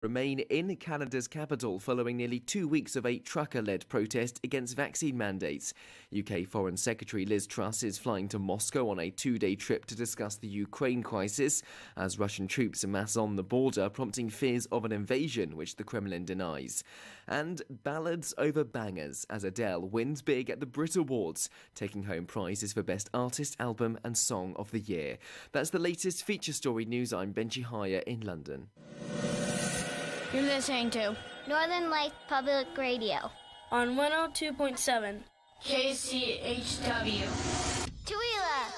Remain in Canada's capital following nearly 2 weeks of a trucker-led protest against vaccine mandates. UK Foreign Secretary Liz Truss is flying to Moscow on a 2-day trip to discuss the Ukraine crisis as Russian troops amass on the border, prompting fears of an invasion, which the Kremlin denies. And ballads over bangers as Adele wins big at the Brit Awards, taking home prizes for Best Artist, Album and Song of the Year. That's the latest feature story news. I'm Benji Haya in London. You're listening to Northern Light Public Radio on 102.7 KCHW. Chewelah.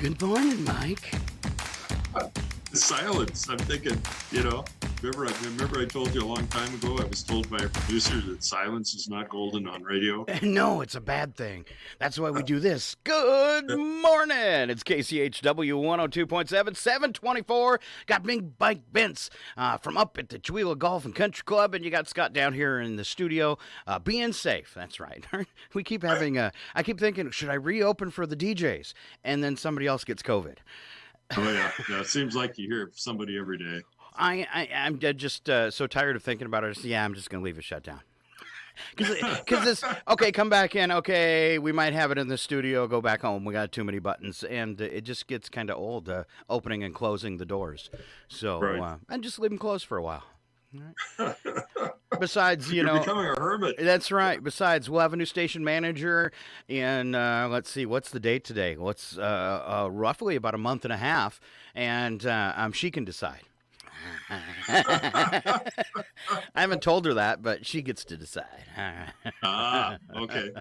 Good morning, Mike. Silence. I'm thinking, remember I told you a long time ago, I was told by a producer that silence is not golden on radio. No, it's a bad thing. That's why we do this. Good morning. It's KCHW 102.7, 724. Got Big Bike Vince from up at the Chewelah Golf and Country Club, and you got Scott down here in the studio being safe. That's right. We keep having, I keep thinking, should I reopen for the DJs? And then somebody else gets COVID. Oh, yeah. It seems like you hear somebody every day. I'm just so tired of thinking about it. I'm just going to leave it shut down. Because this, okay, come back in. Okay, we might have it in the studio. Go back home. We got too many buttons. And it just gets kind of old opening and closing the doors. So right. and just leave them closed for a while. Right. Besides, You're becoming a hermit. That's right. Besides, we'll have a new station manager in, let's see, what's the date today? What's roughly about a month and a half. And she can decide. I haven't told her that, but she gets to decide. Okay.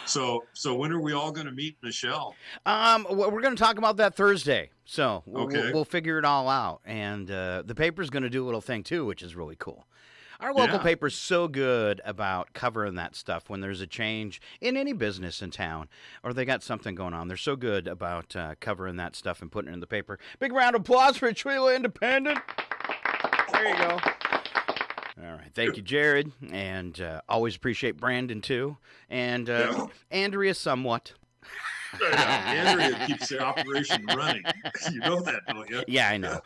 So when are we all going to meet Michelle? We're going to talk about that Thursday. So okay. we'll figure it all out. And the paper's going to do a little thing, too, which is really cool. Our local paper's so good about covering that stuff when there's a change in any business in town or they got something going on. They're so good about covering that stuff and putting it in the paper. Big round of applause for Chewelah Independent. There you go. All right. Thank you, Jared. And always appreciate Brandon, too. And Andrea somewhat. Andrea keeps the operation running. You know that, don't you? Yeah, I know.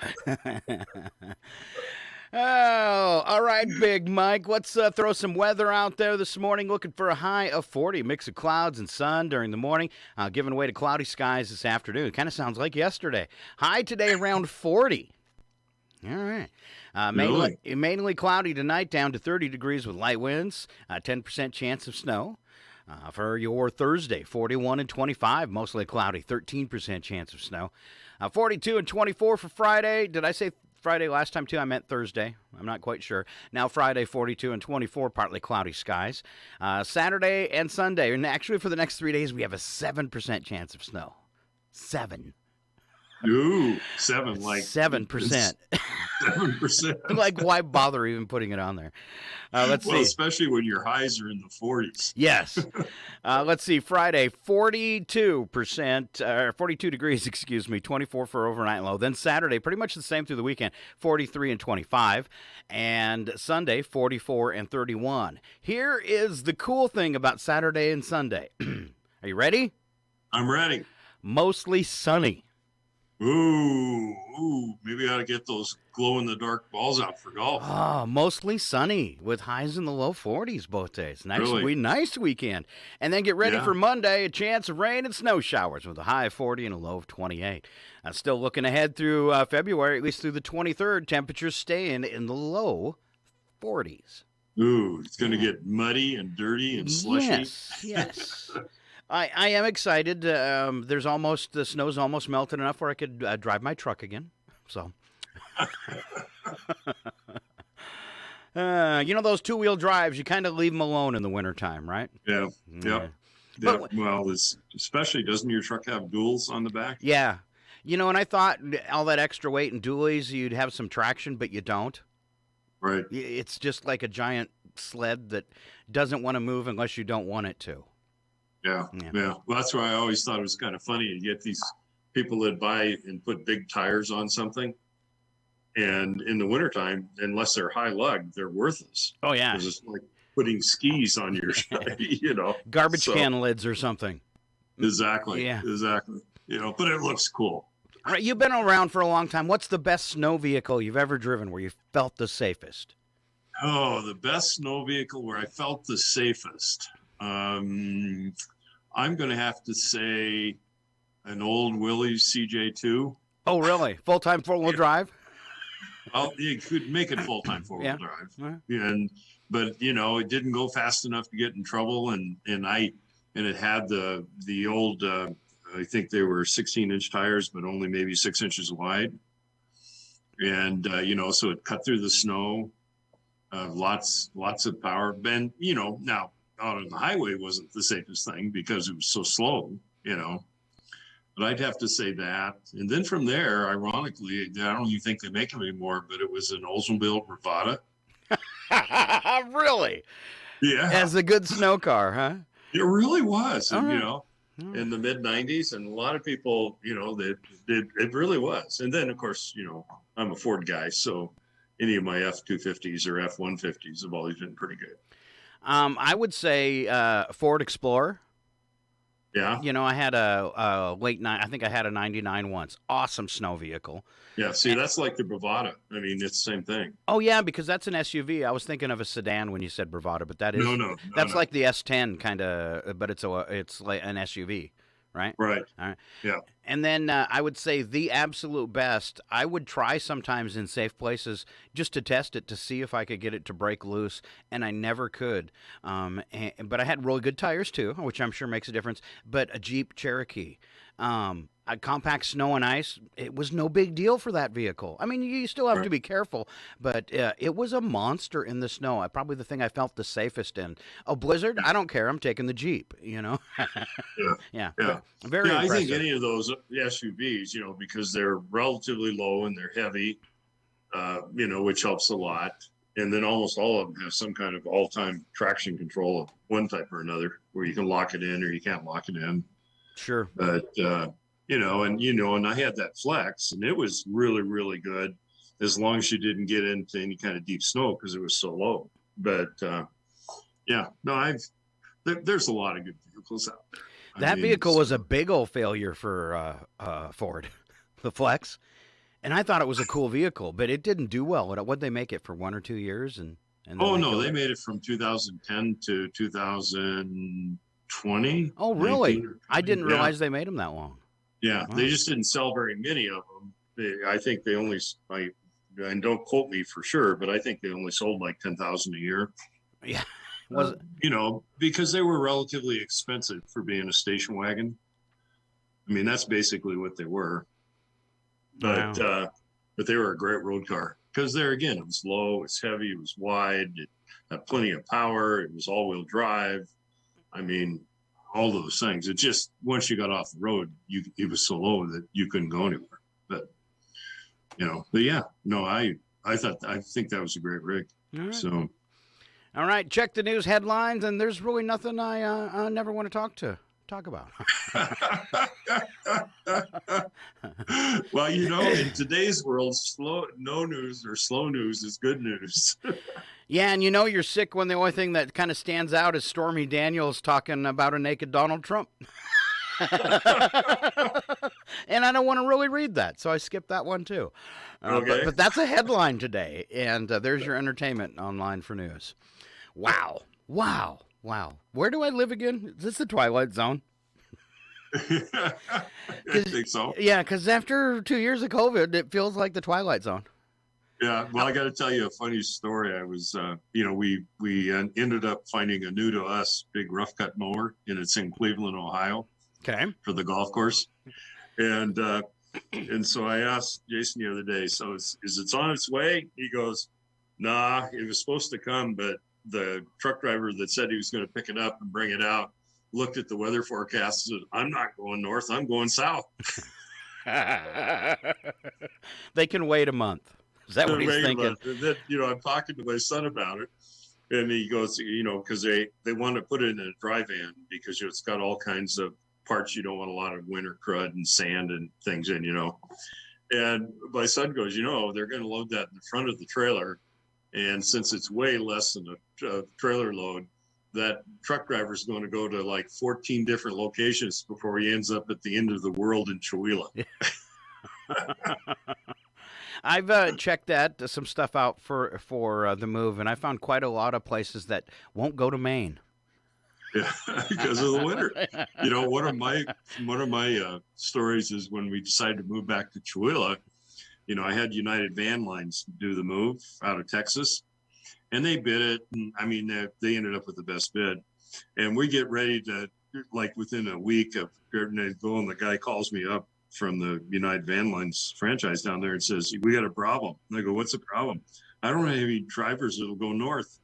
Oh, all right, Big Mike. Let's throw some weather out there this morning. Looking for a high of 40, mix of clouds and sun during the morning, giving way to cloudy skies this afternoon. It kind of sounds like yesterday. High today around 40. All right. Mainly cloudy tonight, down to 30 degrees with light winds, 10% chance of snow. For your Thursday, 41 and 25, mostly cloudy, 13% chance of snow. 42 and 24 for Friday. Did I say Friday last time, too? I meant Thursday. I'm not quite sure. Now Friday, 42 and 24, partly cloudy skies. Saturday and Sunday, and actually for the next 3 days, we have a 7% chance of snow. 7. Ooh, 7, like 7%. 7%. Like, why bother even putting it on there? Let's see. Especially when your highs are in the 40s. Yes. Let's see. Friday, 42%, 42 degrees, 24 for overnight low. Then Saturday, pretty much the same through the weekend, 43 and 25. And Sunday, 44 and 31. Here is the cool thing about Saturday and Sunday. Are you ready? I'm ready. Mostly sunny. Ooh, maybe I ought to get those glow-in-the-dark balls out for golf. Oh, mostly sunny with highs in the low 40s both days. Nice weekend. And then get ready for Monday, a chance of rain and snow showers with a high of 40 and a low of 28. Still looking ahead through February, at least through the 23rd, temperatures staying in the low 40s. Ooh, it's going to get muddy and dirty and slushy. Yes. I am excited. The snow's almost melted enough where I could drive my truck again. So, those two-wheel drives, you kind of leave them alone in the wintertime, right? Yeah. Well, especially, doesn't your truck have duals on the back? Yeah. And I thought all that extra weight and dualies, you'd have some traction, but you don't. Right. It's just like a giant sled that doesn't want to move unless you don't want it to. Yeah. Well, that's why I always thought it was kind of funny. You get these people that buy and put big tires on something, and in the wintertime, unless they're high lug, they're worthless. Oh, yeah. Because it's like putting skis on your, Garbage can lids or something. Exactly. Yeah. Exactly. But it looks cool. All right, you've been around for a long time. What's the best snow vehicle you've ever driven where you felt the safest? Oh, the best snow vehicle where I felt the safest. I'm going to have to say an old Willys CJ2. Oh, really? Full-time four-wheel drive? Well, you could make it full-time four-wheel drive. But it didn't go fast enough to get in trouble. And it had the old, I think they were 16-inch tires, but only maybe 6 inches wide. And, so it cut through the snow, lots of power. And, now out on the highway wasn't the safest thing because it was so slow, but I'd have to say that. And then from there, ironically, I don't even think they make them anymore, but it was an Oldsmobile Bravada. Really? Yeah. As a good snow car, huh? It really was, All and, right. In the mid 90s, and a lot of people, it really was. And then, of course, I'm a Ford guy, so any of my F-250s or F-150s have always been pretty good. I would say Ford Explorer. Yeah. I had a I think I had a 99 once. Awesome snow vehicle. Yeah, see, that's like the Bravada. I mean, it's the same thing. Oh, yeah, because that's an SUV. I was thinking of a sedan when you said Bravada, but that is that's no. like the S10 kind of, but it's like an SUV, right? Right. All right. Yeah. And then I would say the absolute best, I would try sometimes in safe places just to test it to see if I could get it to break loose, and I never could. But I had really good tires too, which I'm sure makes a difference. But a Jeep Cherokee, a compact snow and ice, it was no big deal for that vehicle. I mean, you still have to be careful, but it was a monster in the snow. Probably the thing I felt the safest in. A blizzard, I don't care. I'm taking the Jeep, Yeah. Very impressive. I think any of those SUVs, because they're relatively low and they're heavy, which helps a lot. And then almost all of them have some kind of all-time traction control of one type or another, where you can lock it in or you can't lock it in. Sure. But, and I had that Flex, and it was really, really good as long as you didn't get into any kind of deep snow because it was so low. But, there's a lot of good vehicles out there. That vehicle was a big old failure for Ford, the Flex. And I thought it was a cool vehicle, but it didn't do well. What'd they make it for 1 or 2 years? And they made it from 2010 to 2020. Oh, really? I didn't realize they made them that long. Yeah, Wow. They just didn't sell very many of them. I think they only, and don't quote me for sure, but I think they only sold like 10,000 a year. Yeah. Was because they were relatively expensive for being a station wagon. I mean, that's basically what they were. But but they were a great road car because it was low, it's heavy, it was wide, it had plenty of power, it was all-wheel drive. I mean, all those things. It just, once you got off the road, it was so low that you couldn't go anywhere. But I think that was a great rig. All right. So. All right, check the news headlines, and there's really nothing I never want to talk about. Well, in today's world, no news or slow news is good news. Yeah, and you're sick when the only thing that kind of stands out is Stormy Daniels talking about a naked Donald Trump. And I don't want to really read that, so I skipped that one too. Okay. But that's a headline today, and there's your entertainment online for news. Wow. Where do I live again? Is this the Twilight Zone? I think so. Yeah, because after 2 years of COVID, it feels like the Twilight Zone. Yeah, well, I got to tell you a funny story. I was, we ended up finding a new to us big rough cut mower, and it's in Cleveland, Ohio. Okay. For the golf course, and so I asked Jason the other day, so is it on its way? He goes, nah, it was supposed to come, but the truck driver that said he was going to pick it up and bring it out looked at the weather forecast and said, I'm not going north, I'm going south. They can wait a month. Is that what he's thinking? And then, I'm talking to my son about it, And he goes, because they want to put it in a dry van because it's got all kinds of parts you don't want a lot of winter crud and sand and things in, And my son goes, they're going to load that in the front of the trailer. And since it's way less than a trailer load, that truck driver is going to go to like 14 different locations before he ends up at the end of the world in Chewelah. I've checked some stuff out for the move, and I found quite a lot of places that won't go to Maine. Yeah, because of the winter. One of my stories is when we decided to move back to Chewelah. I had United Van Lines do the move out of Texas, and they bid it. And I mean, they ended up with the best bid. And we get ready to, like, within a week of going, the guy calls me up from the United Van Lines franchise down there and says, "We got a problem." And I go, "What's the problem?" "I don't have any drivers that'll go north."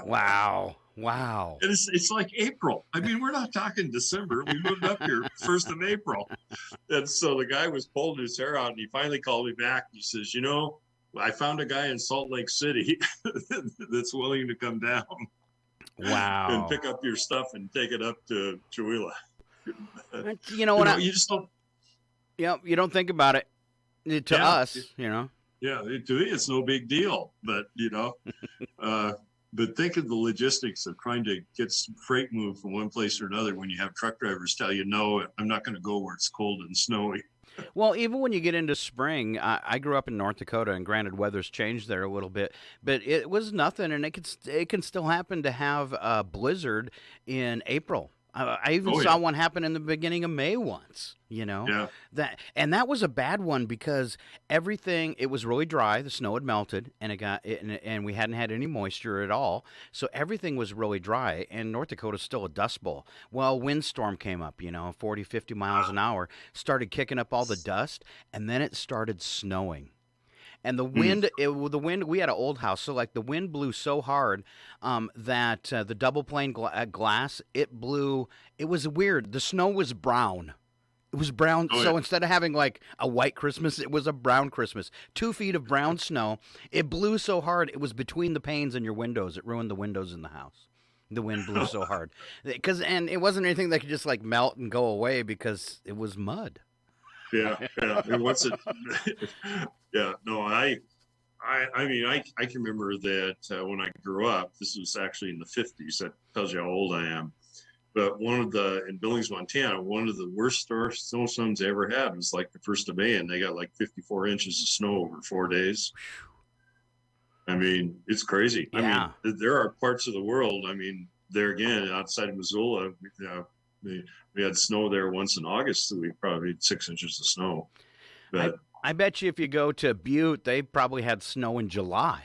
Wow. And it's like April. I mean, we're not talking December. We moved up here 1st of April. And so the guy was pulling his hair out, and he finally called me back. He says, "I found a guy in Salt Lake City that's willing to come down and pick up your stuff and take it up to Chewelah." You just don't. Yeah, you don't think about it to us, Yeah, to me, it's no big deal. But, but think of the logistics of trying to get some freight moved from one place or another when you have truck drivers tell you, "No, I'm not going to go where it's cold and snowy." Well, even when you get into spring, I grew up in North Dakota, and granted, weather's changed there a little bit, but it was nothing, and it can still happen to have a blizzard in April. I even saw one happen in the beginning of May once, Yeah. That was a bad one because it was really dry. The snow had melted, and we hadn't had any moisture at all. So everything was really dry, and North Dakota's still a dust bowl. Well, windstorm came up, 40, 50 miles an hour, started kicking up all the dust, and then it started snowing. And the wind, we had an old house, so like the wind blew so hard that the double pane glass, it blew. It was weird. The snow was brown. It was brown. Oh, so yeah. Instead of having like a white Christmas, it was a brown Christmas. 2 feet of brown snow. It blew so hard, it was between the panes in your windows. It ruined the windows in the house. The wind blew so hard. And it wasn't anything that could just like melt and go away because it was mud. Yeah. And what's it? Yeah. No, I mean, I can remember that when I grew up. This was actually in the 50s. That tells you how old I am. But in Billings, Montana, one of the worst snowstorms I ever had was like the 1st of May, and they got like 54 inches of snow over 4 days. I mean, it's crazy. Yeah. I mean, there are parts of the world. I mean, there again, outside of Missoula, we had snow there once in August. So we probably had 6 inches of snow. But I bet you if you go to Butte, they probably had snow in July.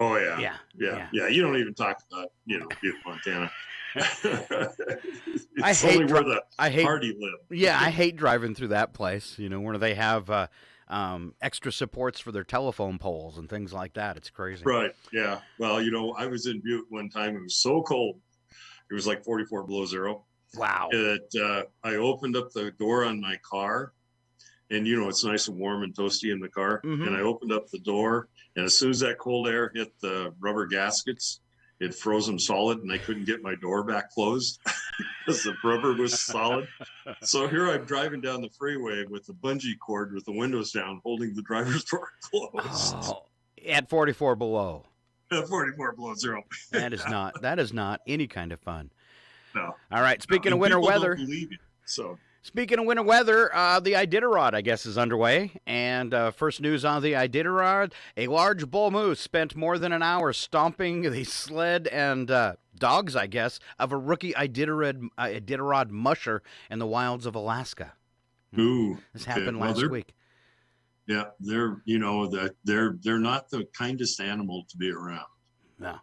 Oh yeah. Yeah. You don't even talk about Butte, Montana. I hate where the party live. Yeah, I hate driving through that place. Where they have extra supports for their telephone poles and things like that. It's crazy. Right. Yeah. Well, I was in Butte one time. It was so cold. It was like 44 below zero. Wow. That I opened up the door on my car, and it's nice and warm and toasty in the car. Mm-hmm. And I opened up the door, and as soon as that cold air hit the rubber gaskets, it froze them solid, and I couldn't get my door back closed because the rubber was solid. So here I'm driving down the freeway with the bungee cord with the windows down, holding the driver's door closed. Oh, at 44 below. At 44 below zero. That is not any kind of fun. No. All right. Speaking of winter weather. Don't believe it, so. Speaking of winter weather, the Iditarod, I guess, is underway. And first news on the Iditarod, a large bull moose spent more than an hour stomping the sled and dogs, I guess, of a rookie Iditarod musher in the wilds of Alaska. Ooh. This happened last week. Yeah, they're not the kindest animal to be around. No.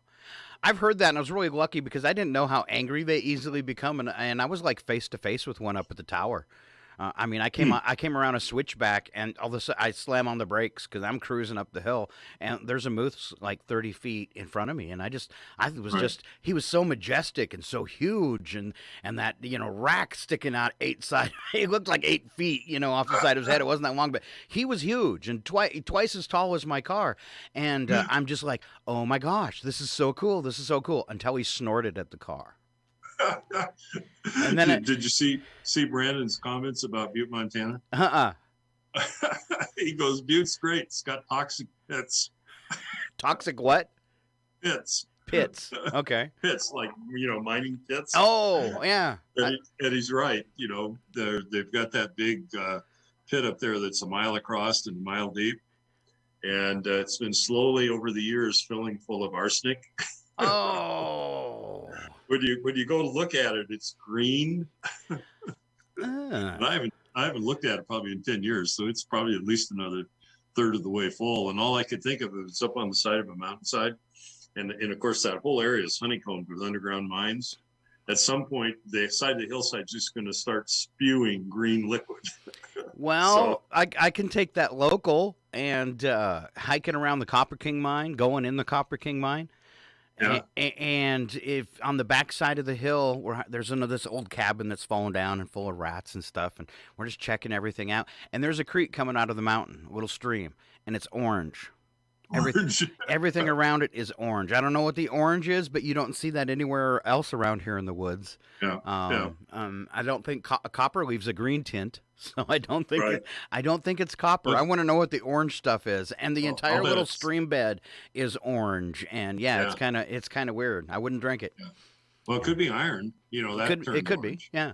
I've heard that, and I was really lucky because I didn't know how angry they easily become, and I was like face to face with one up at the tower. I came around a switchback, and all of a sudden I slam on the brakes because I'm cruising up the hill, and there's a moose like 30 feet in front of me, and he was so majestic and so huge, and that rack sticking out 8 side, he looked like 8 feet, off the side of his head. It wasn't that long, but he was huge and twice as tall as my car, and I'm just like, oh my gosh, this is so cool, until he snorted at the car. And then did you see Brandon's comments about Butte, Montana? He goes, Butte's great. It's got toxic pits. Toxic what? Pits. Okay. Pits, like mining pits. Oh yeah. And he's right. They've got that big pit up there that's a mile across and a mile deep, and it's been slowly over the years filling full of arsenic. Oh. When you go to look at it, it's green. And I haven't looked at it probably in 10 years, so it's probably at least another third of the way full. And all I could think of is up on the side of a mountainside, and of course that whole area is honeycombed with underground mines. At some point, the side of the hillside is just going to start spewing green liquid. Well, I can take that local and hiking around the Copper King mine, going in the Copper King mine. Yeah. And if on the back side of the hill, there's this old cabin that's fallen down and full of rats and stuff, and we're just checking everything out. And there's a creek coming out of the mountain, a little stream, and it's orange. Everything around it is orange. I don't know what the orange is, but you don't see that anywhere else around here in the woods. Yeah. I don't think copper leaves a green tint, so I don't think it's copper. I want to know what the orange stuff is, and the entire little stream bed is orange. And it's kind of weird. I wouldn't drink it. Yeah. Well, it could be iron. It could be. Yeah.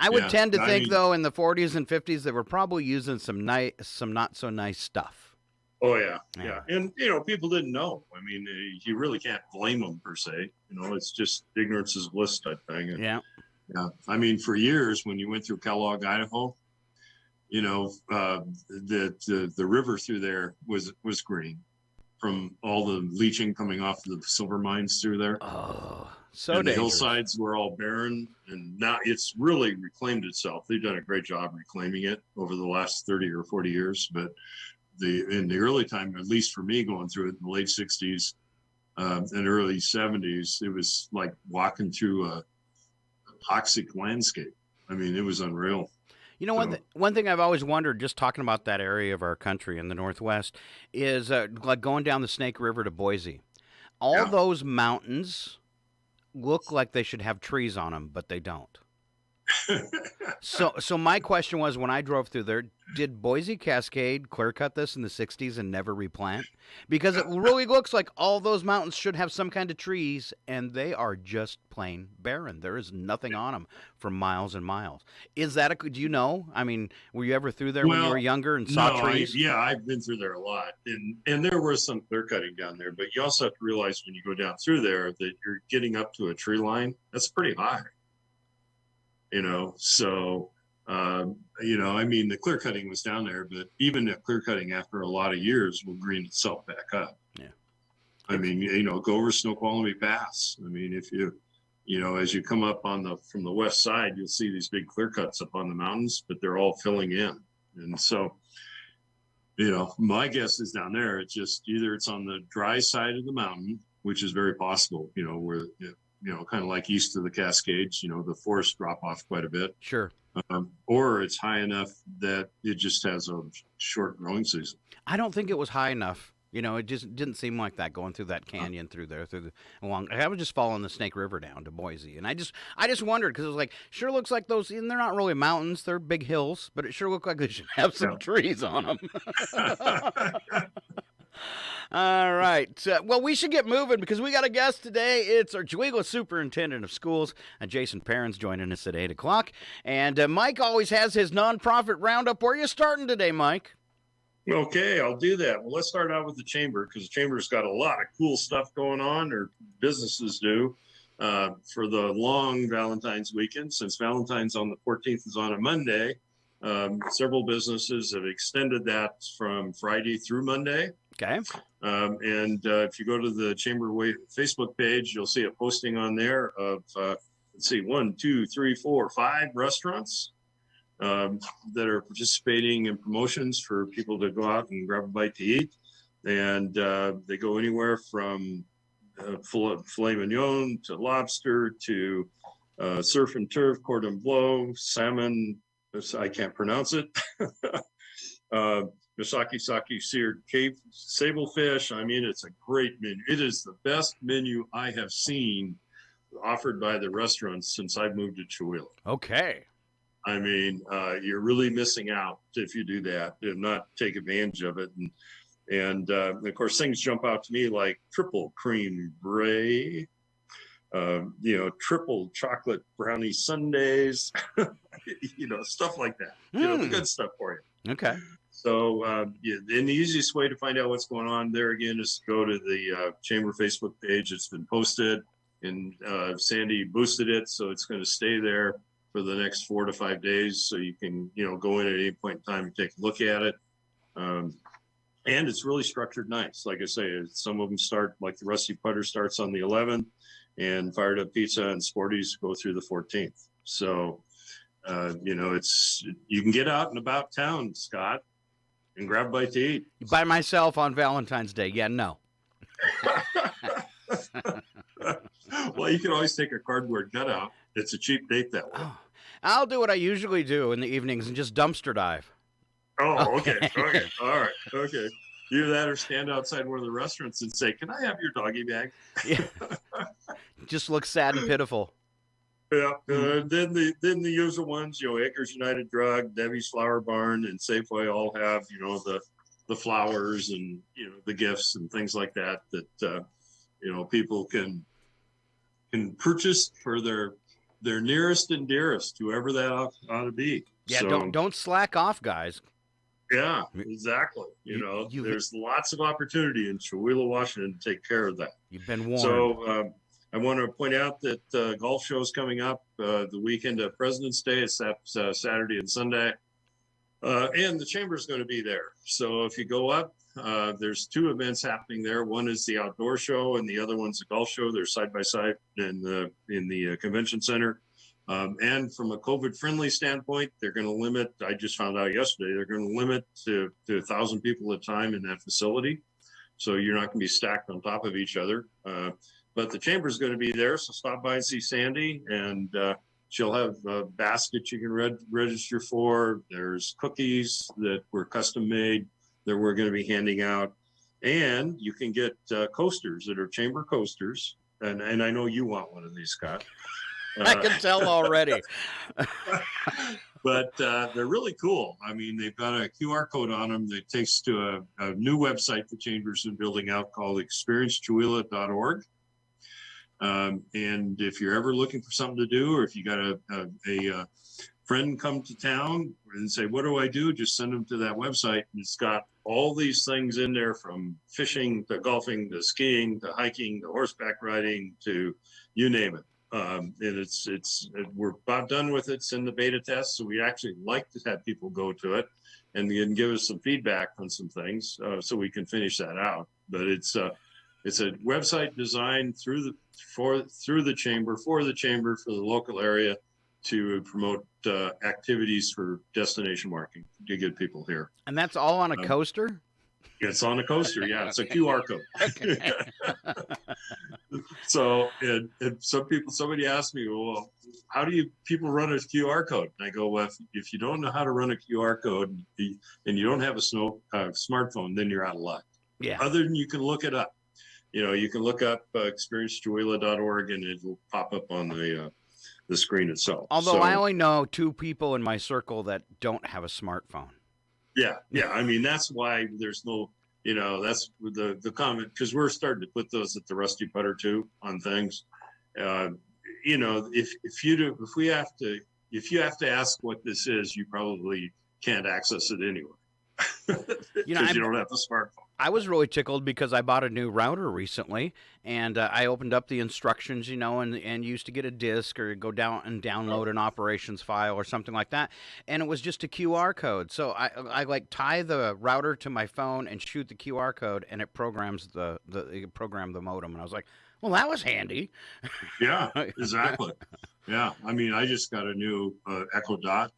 I would tend to think though, in the 40s and 50s, they were probably using some not so nice stuff. Oh yeah. And people didn't know. I mean, you really can't blame them per se. It's just ignorance is bliss type thing. Yeah. I mean, for years when you went through Kellogg, Idaho, the river through there was green from all the leaching coming off the silver mines through there. Oh, and the hillsides were all barren, and now it's really reclaimed itself. They've done a great job reclaiming it over the last 30 or 40 years, but in the early time, at least for me going through it in the late 60s and early 70s, it was like walking through a toxic landscape. I mean, it was unreal. One thing I've always wondered, just talking about that area of our country in the Northwest, is like going down the Snake River to Boise. All those mountains look like they should have trees on them, but they don't. So my question was, when I drove through there, did Boise Cascade clear cut this in the 60s and never replant? Because it really looks like all those mountains should have some kind of trees, and they are just plain barren. There is nothing on them for miles and miles. Is that do you know? I mean, were you ever through there when you were younger and saw trees? I've been through there a lot, and there was some clear cutting down there. But you also have to realize when you go down through there that you're getting up to a tree line that's pretty high. I mean, the clear cutting was down there, but even the clear cutting after a lot of years will green itself back up. Yeah. I mean, go over Snoqualmie Pass. I mean, if as you come up from the west side, you'll see these big clear cuts up on the mountains, but they're all filling in. And so, my guess is down there, it's just either it's on the dry side of the mountain, which is very possible, where, kind of like east of the Cascades, the forests drop off quite a bit. Sure. Or it's high enough that it just has a short growing season. I don't think it was high enough. It just didn't seem like that going through that canyon I was just following the Snake River down to Boise. And I just wondered, because it was like, sure looks like those, and they're not really mountains, they're big hills, but it sure looked like they should have some trees on them. All right. Well, we should get moving because we got a guest today. It's our Chewelah Superintendent of Schools, Jason Perrins, joining us at 8 o'clock. And Mike always has his nonprofit roundup. Where are you starting today, Mike? Okay, I'll do that. Well, let's start out with the Chamber, because the Chamber's got a lot of cool stuff going on, or businesses do, for the long Valentine's weekend. Since Valentine's on the 14th is on a Monday, several businesses have extended that from Friday through Monday. Okay. If you go to the Chamber Facebook page, you'll see a posting on there of, 5 restaurants that are participating in promotions for people to go out and grab a bite to eat. And they go anywhere from filet mignon to lobster to surf and turf, cordon bleu, salmon. I can't pronounce it. Misaki sake seared cave sablefish. I mean, it's a great menu. It is the best menu I have seen offered by the restaurants since I've moved to Chewelah. Okay. I mean, you're really missing out if you do that and not take advantage of it. And of course, things jump out to me like triple cream brie, triple chocolate brownie sundaes, stuff like that. The good stuff for you. Okay. So, and the easiest way to find out what's going on there again is to go to the Chamber Facebook page. It's been posted, and Sandy boosted it, so it's going to stay there for the next 4 to 5 days. So you can, go in at any point in time and take a look at it. And it's really structured nice. Like I say, some of them start, like the Rusty Putter starts on the 11th, and Fired Up Pizza and Sporties go through the 14th. So, you can get out and about town, Scott, and grab a bite to eat. By myself on Valentine's Day. Yeah, no. Well, you can always take a cardboard cutout. It's a cheap date that way. Oh, I'll do what I usually do in the evenings and just dumpster dive. Oh, okay. Okay. All right. Okay. Either that or stand outside one of the restaurants and say, "Can I have your doggy bag?" Yeah. Just looks sad and pitiful. Yeah. Then the usual ones, Acres United Drug, Debbie's Flower Barn, and Safeway all have, the flowers and, the gifts and things like that people can purchase for their nearest and dearest, whoever that ought to be. Yeah. So, don't slack off, guys. Yeah, exactly. There's lots of opportunity in Chewelah, Washington to take care of that. You've been warned. So I want to point out that golf show is coming up the weekend of President's Day. It's Saturday and Sunday. And the chamber is going to be there. So if you go up, there's 2 events happening there. One is the outdoor show, and the other one's the golf show. They're side by side in the convention center. And from a COVID-friendly standpoint, they're going to limit. I just found out yesterday they're going to limit to 1,000 people at a time in that facility. So you're not going to be stacked on top of each other. But the chamber is going to be there, so stop by and see Sandy, and she'll have a basket you can register for. There's cookies that were custom made that we're going to be handing out, and you can get coasters that are chamber coasters. And I know you want one of these, Scott. I can tell already. But they're really cool. I mean, they've got a QR code on them that takes to a new website the Chamber's been building out called experiencechewelah.org. And if you're ever looking for something to do, or if you got a friend come to town and say, "What do I do?" Just send them to that website. And it's got all these things in there, from fishing to golfing to skiing to hiking to horseback riding to you name it. And we're about done with it. It's in the beta test, so we actually like to have people go to it and then give us some feedback on some things, so we can finish that out. But it's a website designed through the chamber for the local area to promote activities for destination marketing to get people here. And that's all on a coaster? It's on a coaster, yeah. It's a QR code. Okay. So, and somebody asked me, "Well, how do people run a QR code?" And I go, "Well, if you don't know how to run a QR code and you don't have a smartphone, then you're out of luck." Yeah. Other than you can look it up. You can look up experiencechewelah.org and it'll pop up on the screen itself. Although I only know 2 people in my circle that don't have a smartphone. Yeah. I mean, that's why there's no, that's the comment, because we're starting to put those at the Rusty Putter too on things. If you have to ask what this is, you probably can't access it anyway. Because you don't have the smartphone. I was really tickled because I bought a new router recently, and I opened up the instructions, and used to get a disk or go down and download an operations file or something like that, and it was just a QR code. So I like tie the router to my phone and shoot the QR code, and it programs it programmed the modem, and I was like, well, that was handy. Yeah, exactly. Yeah, I mean, I just got a new Echo Dot.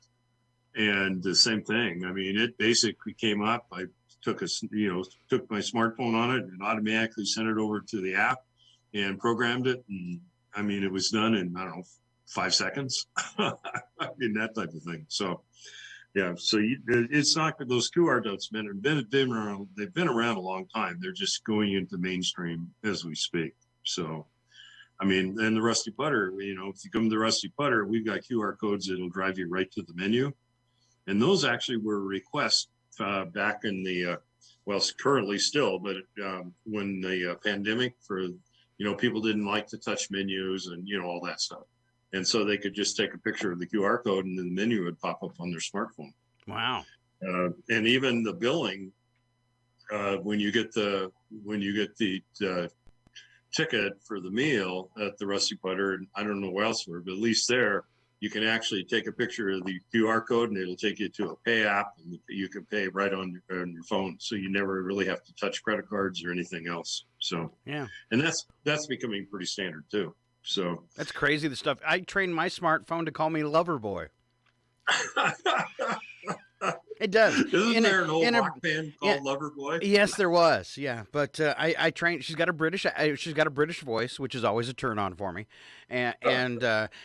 And the same thing. I mean, it basically came up. I took took my smartphone on it and automatically sent it over to the app and programmed it. And I mean, it was done in, I don't know, 5 seconds. I mean, that type of thing. So, yeah. So it's not those QR codes have been around. They've been around a long time. They're just going into mainstream as we speak. So, I mean, and the Rusty Putter, if you come to the Rusty Putter, we've got QR codes that'll drive you right to the menu. And those actually were requests back in the, currently still, but when the pandemic people didn't like to touch menus and, all that stuff. And so they could just take a picture of the QR code and then the menu would pop up on their smartphone. Wow. And even the billing, when you get the ticket for the meal at the Rusty Putter, and I don't know where else, but at least there, you can actually take a picture of the QR code and it'll take you to a pay app and you can pay right on your phone. So you never really have to touch credit cards or anything else. So, yeah. And that's becoming pretty standard too. So that's crazy. The stuff I trained my smartphone to call me Lover Boy. It does. Isn't there an old rock band called Lover Boy? Yes, there was. Yeah, but I trained. She's got a British voice, which is always a turn on for me, and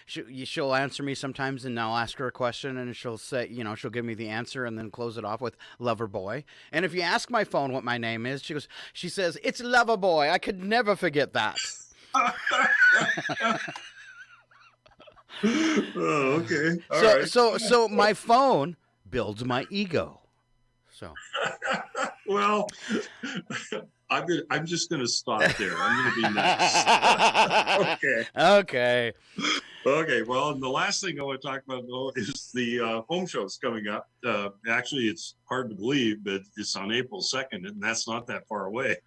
she'll answer me sometimes, and I'll ask her a question, and she'll say, she'll give me the answer, and then close it off with Lover Boy. And if you ask my phone what my name is, she says it's Lover Boy. I could never forget that. Oh, okay. All right. So my phone builds my ego. So, well, I'm just going to stop there. I'm going to be nice. Okay. Well, and the last thing I want to talk about though is the home shows coming up. Actually, it's hard to believe, but it's on April 2nd, and that's not that far away.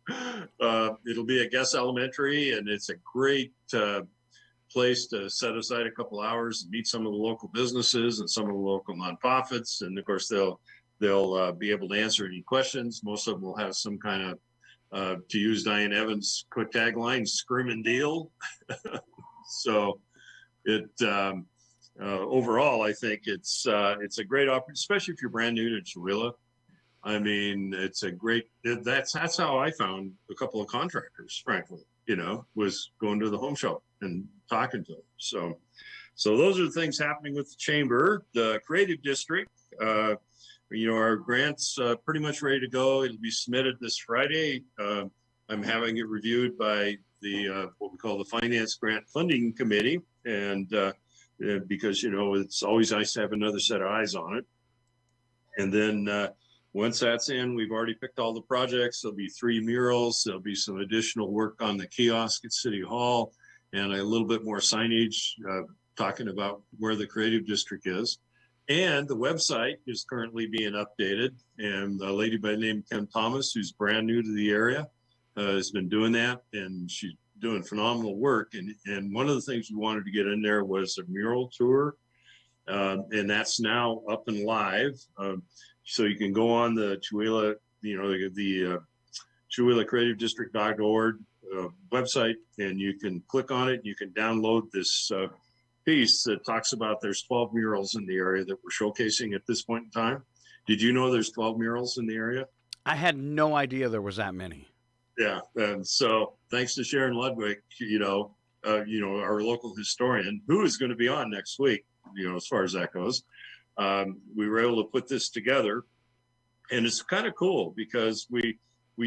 It'll be at Guess Elementary, and it's a great place to set aside a couple hours and meet some of the local businesses and some of the local nonprofits. And of course, they'll be able to answer any questions. Most of them will have some kind of, to use Diane Evans' quick tagline, screaming deal. So overall, I think it's a great opportunity, especially if you're brand new to Chewelah. I mean, it's a great, that's how I found a couple of contractors, frankly, was going to the home show and talking to them. So those are the things happening with the chamber. The creative district, our grant's pretty much ready to go. It'll be submitted this Friday. I'm having it reviewed by the what we call the Finance Grant Funding Committee, and because it's always nice to have another set of eyes on it. And then once that's in, we've already picked all the projects. There'll be 3 murals. There'll be some additional work on the kiosk at City Hall, and a little bit more signage talking about where the creative district is. And the website is currently being updated, and a lady by the name of Kim Thomas, who's brand new to the area, has been doing that, and she's doing phenomenal work. And one of the things we wanted to get in there was a mural tour, and that's now up and live. So you can go on the Chewelah, the ChewelahCreativeDistrict.org website, and you can click on it. You can download this piece that talks about there's 12 murals in the area that we're showcasing at this point in time. Did you know there's 12 murals in the area? I had no idea there was that many. Yeah, and so thanks to Sharon Ludwig, our local historian, who is going to be on next week, as far as that goes. We were able to put this together, and it's kind of cool because we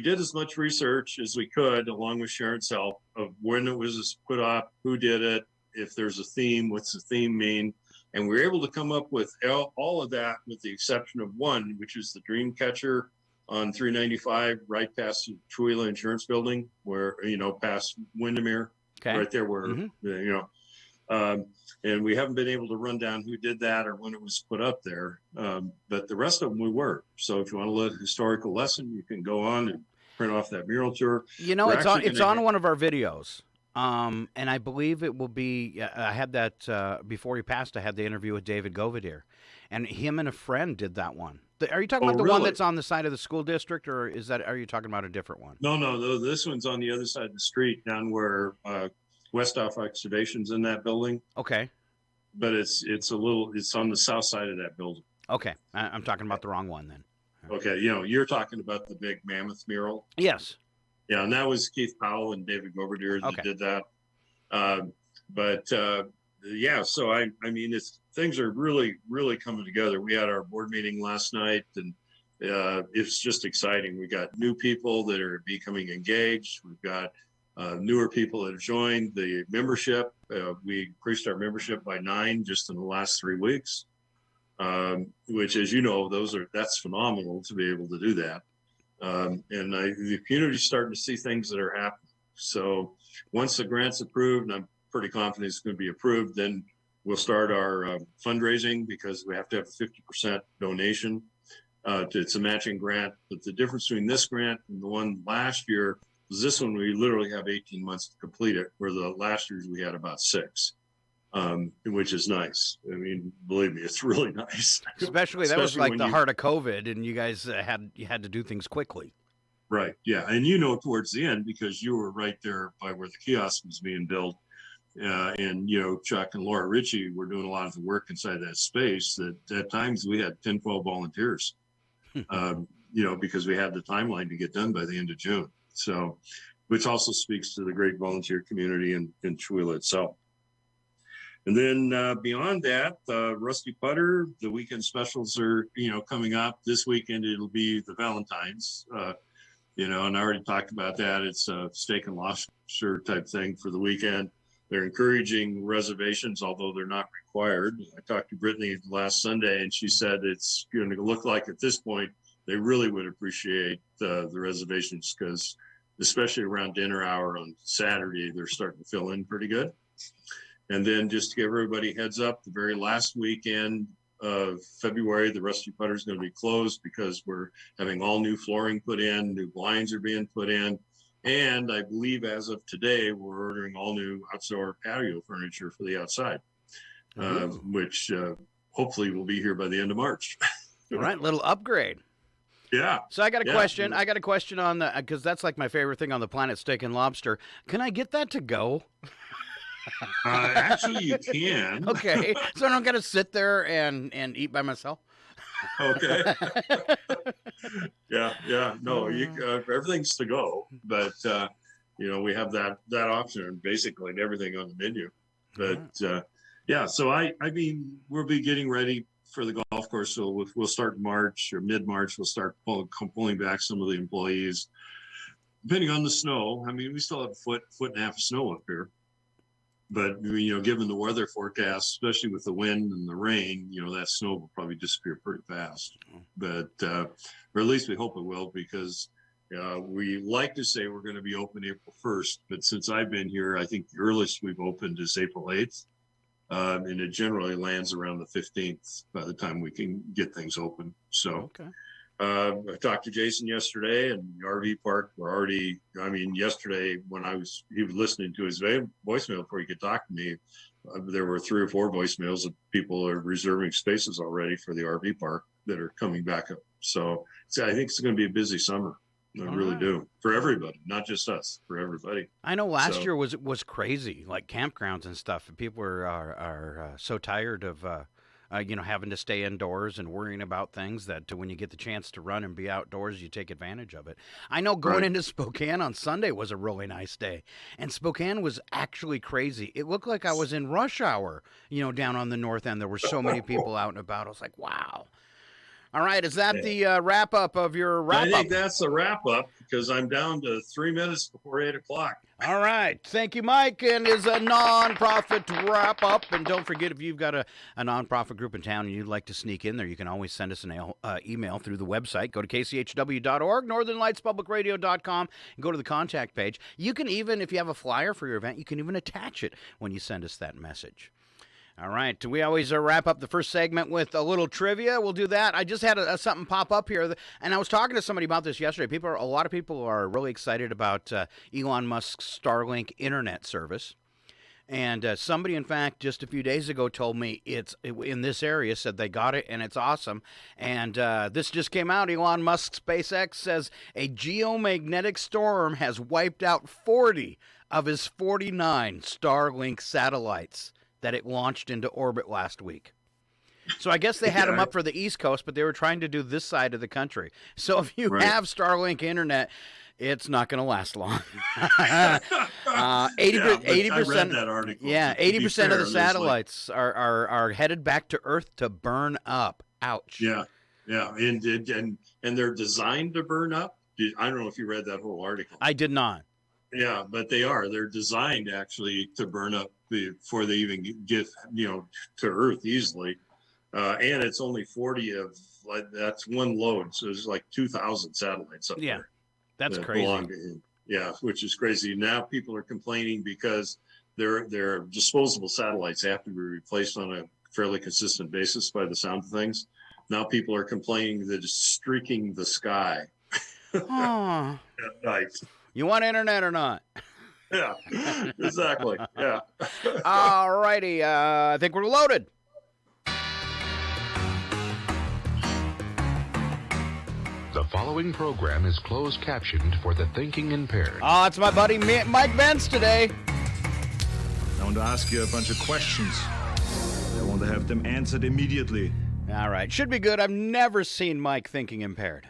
did as much research as we could, along with Sharon's help, of when it was put up, who did it, if there's a theme, what's the theme mean, and we were able to come up with all of that, with the exception of one, which is the dream catcher on 395, right past the Chewelah Insurance Building, where past Windermere, right there, where and we haven't been able to run down who did that or when it was put up there. But the rest of them we were. So if you want to learn a historical lesson, you can go on and print off that mural tour. It's on one of our videos. And I believe it will be, I had that, before he passed, I had the interview with David Govidier. And him and a friend did that one. Are you talking about the one that's on the side of the school district, or are you talking about a different one? No, this one's on the other side of the street, down where Westoff Excavation's in that building. Okay. but it's on the south side of that building. Okay, I'm talking about the wrong one then. Okay, you're talking about the big mammoth mural. Yes. Yeah, and that was Keith Powell and David Goverdier that did that. So I mean, things are really, really coming together. We had our board meeting last night, and it's just exciting. We got new people that are becoming engaged. We've got newer people that have joined the membership. We increased our membership by 9 just in the last 3 weeks, which, as you know, that's phenomenal to be able to do that. The community's starting to see things that are happening. So once the grant's approved, and I'm pretty confident it's going to be approved, then we'll start our fundraising, because we have to have a 50% donation. It's a matching grant, but the difference between this grant and the one last year is this one we literally have 18 months to complete it, where the last year's we had about 6, which is nice. I mean, believe me, it's really nice. Especially that was like the heart of COVID, and you guys had to do things quickly. Right. Yeah, and towards the end, because you were right there by where the kiosk was being built. And Chuck and Laura Ritchie were doing a lot of the work inside that space. That at times we had 10, 12 volunteers, because we had the timeline to get done by the end of June. So, which also speaks to the great volunteer community in Chewelah itself. And then beyond that, Rusty Putter, the weekend specials are coming up this weekend. It'll be the Valentine's, and I already talked about that. It's a steak and lobster type thing for the weekend. They're encouraging reservations, although they're not required. I talked to Brittany last Sunday, and she said it's going to look like at this point they really would appreciate the reservations, because especially around dinner hour on Saturday, they're starting to fill in pretty good. And then just to give everybody heads up, the very last weekend of February, the Rusty Putter is going to be closed, because we're having all new flooring put in, new blinds are being put in. And I believe as of today, we're ordering all new outdoor patio furniture for the outside, which hopefully will be here by the end of March. All right, little upgrade. Yeah. So I got a question. I got a question on because that's like my favorite thing on the planet, steak and lobster. Can I get that to go? Actually, you can. Okay, so I don't got to sit there and eat by myself. Okay. Yeah. No, everything's to go, but we have that option basically and everything on the menu. But so I mean, we'll be getting ready for the golf course. So we'll start March or mid-March. We'll start pulling back some of the employees, depending on the snow. I mean, we still have a foot and a half of snow up here. But, given the weather forecast, especially with the wind and the rain, that snow will probably disappear pretty fast. But, or at least we hope it will, because we like to say we're going to be open April 1st. But since I've been here, I think the earliest we've opened is April 8th. And it generally lands around the 15th by the time we can get things open. So I talked to Jason yesterday, and the RV park, yesterday when he was listening to his voicemail before he could talk to me, there were 3 or 4 voicemails of people are reserving spaces already for the RV park that are coming back up. So I think it's going to be a busy summer. I really do, for everybody, not just us, for everybody. I know last year was crazy, like campgrounds and stuff. And people are so tired of having to stay indoors and worrying about things that when you get the chance to run and be outdoors, you take advantage of it. I know going into Spokane on Sunday was a really nice day, and Spokane was actually crazy. It looked like I was in rush hour, down on the north end. There were so many people out and about. I was like, wow. All right, is that the wrap-up of your wrap-up? I think that's the wrap-up, because I'm down to 3 minutes before 8 o'clock. All right. Thank you, Mike. And is a nonprofit wrap-up. And don't forget, if you've got a nonprofit group in town and you'd like to sneak in there, you can always send us an email through the website. Go to kchw.org, northernlightspublicradio.com, and go to the contact page. You can even, if you have a flyer for your event, you can even attach it when you send us that message. All right. We always wrap up the first segment with a little trivia. We'll do that. I just had something pop up here, and I was talking to somebody about this yesterday. A lot of people are really excited about Elon Musk's Starlink internet service. And somebody, in fact, just a few days ago told me it's in this area, said they got it, and it's awesome. And this just came out. Elon Musk's SpaceX says a geomagnetic storm has wiped out 40 of his 49 Starlink satellites. that it launched into orbit last week. So I guess they had them up for the East Coast, but they were trying to do this side of the country. So if you have Starlink internet, it's not going to last long. 80%. I read that article. Yeah, 80% of the satellites are headed back to Earth to burn up. Ouch. Yeah, and they're designed to burn up. I don't know if you read that whole article. I did not. Yeah, but they are. They're designed actually to burn up before they even get to Earth easily. And it's only 40 of that's one load, so there's like 2,000 satellites up there. That's crazy. Yeah, which is crazy. Now people are complaining because their disposable satellites have to be replaced on a fairly consistent basis by the sound of things. Now people are complaining that it's streaking the sky at night. You want internet or not? Yeah, exactly. Yeah. All righty. I think we're loaded. The following program is closed captioned for the thinking impaired. Oh, it's my buddy Mike Benz today. I want to ask you a bunch of questions. I want to have them answered immediately. All right. Should be good. I've never seen Mike thinking impaired.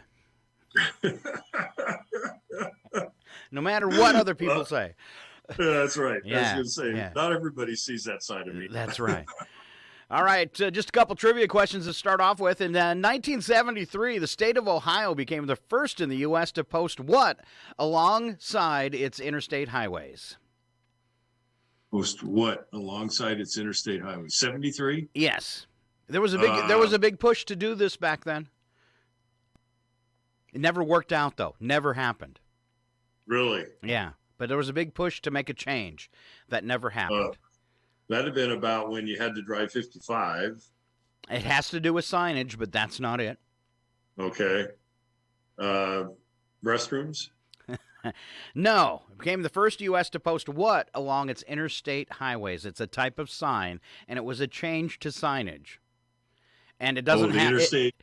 No matter what other people say. That's right. Yeah, I was going to say, not everybody sees that side of me. That's right. All right, just a couple trivia questions to start off with. In 1973, the state of Ohio became the first in the U.S. to post what alongside its interstate highways? Post what alongside its interstate highways? 73? Yes. There was a big push to do this back then. It never worked out, though. Never happened. Really? Yeah, but there was a big push to make a change that never happened. That'd have been about when you had to drive 55. It has to do with signage, but that's not it. Okay. Restrooms? No. It became the first U.S. to post what along its interstate highways? It's a type of sign, and it was a change to signage. And it doesn't happen. It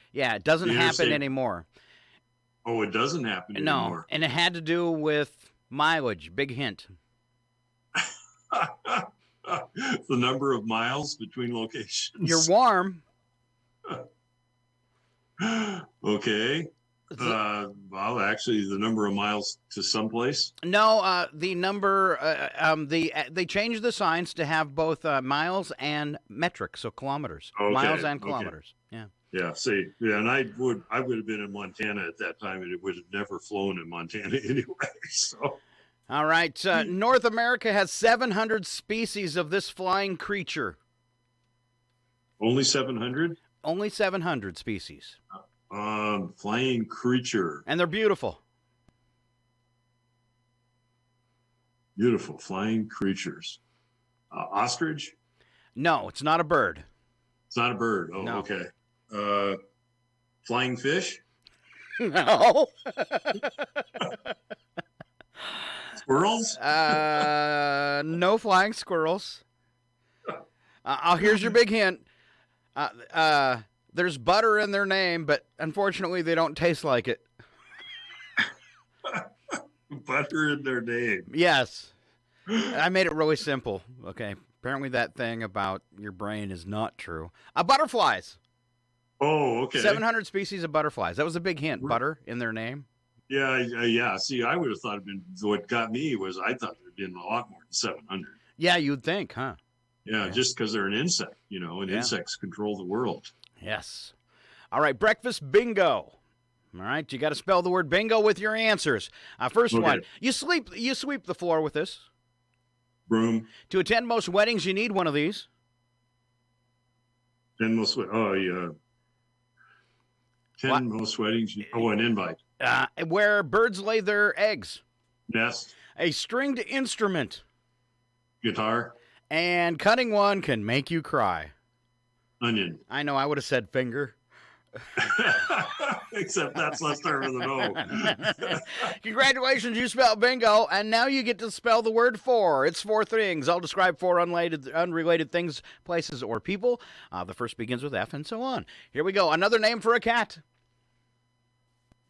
doesn't happen anymore. Oh, it doesn't happen anymore. No, and it had to do with mileage. Big hint. The number of miles between locations. You're warm. Okay. Well, actually, the number of miles to someplace. No, the number. They changed the signs to have both miles and metric, so kilometers. Okay. Miles and kilometers. Yeah. Yeah. See. Yeah, and I would have been in Montana at that time, and it would have never flown in Montana anyway. So. All right. North America has 700 species of this flying creature. Only 700? Only 700 species. Flying creature. And they're beautiful. Beautiful flying creatures. Ostrich? No, it's not a bird. It's not a bird. Oh, no. Okay. Flying fish? No. Squirrels? No flying squirrels. Here's your big hint. There's butter in their name, but unfortunately they don't taste like it. Butter in their name. Yes. I made it really simple. Okay. Apparently that thing about your brain is not true. Butterflies. Oh, okay. 700 species of butterflies. That was a big hint. Butter in their name. Yeah. See, I would have thought what got me was I thought there'd been a lot more than 700. Yeah, you'd think, huh? Yeah. Just because they're an insect, and insects control the world. Yes. All right, breakfast bingo. All right, you got to spell the word bingo with your answers. First one, you sweep the floor with this. Broom. To attend most weddings, you need one of these. Most weddings. An invite. Where birds lay their eggs. Nest. A stringed instrument. Guitar. And cutting one can make you cry. Onion. I know, I would have said finger. Except that's less starting with an O. Congratulations, you spelled bingo, and now you get to spell the word for. It's four things. I'll describe four unrelated things, places, or people. The first begins with F, and so on. Here we go. Another name for a cat.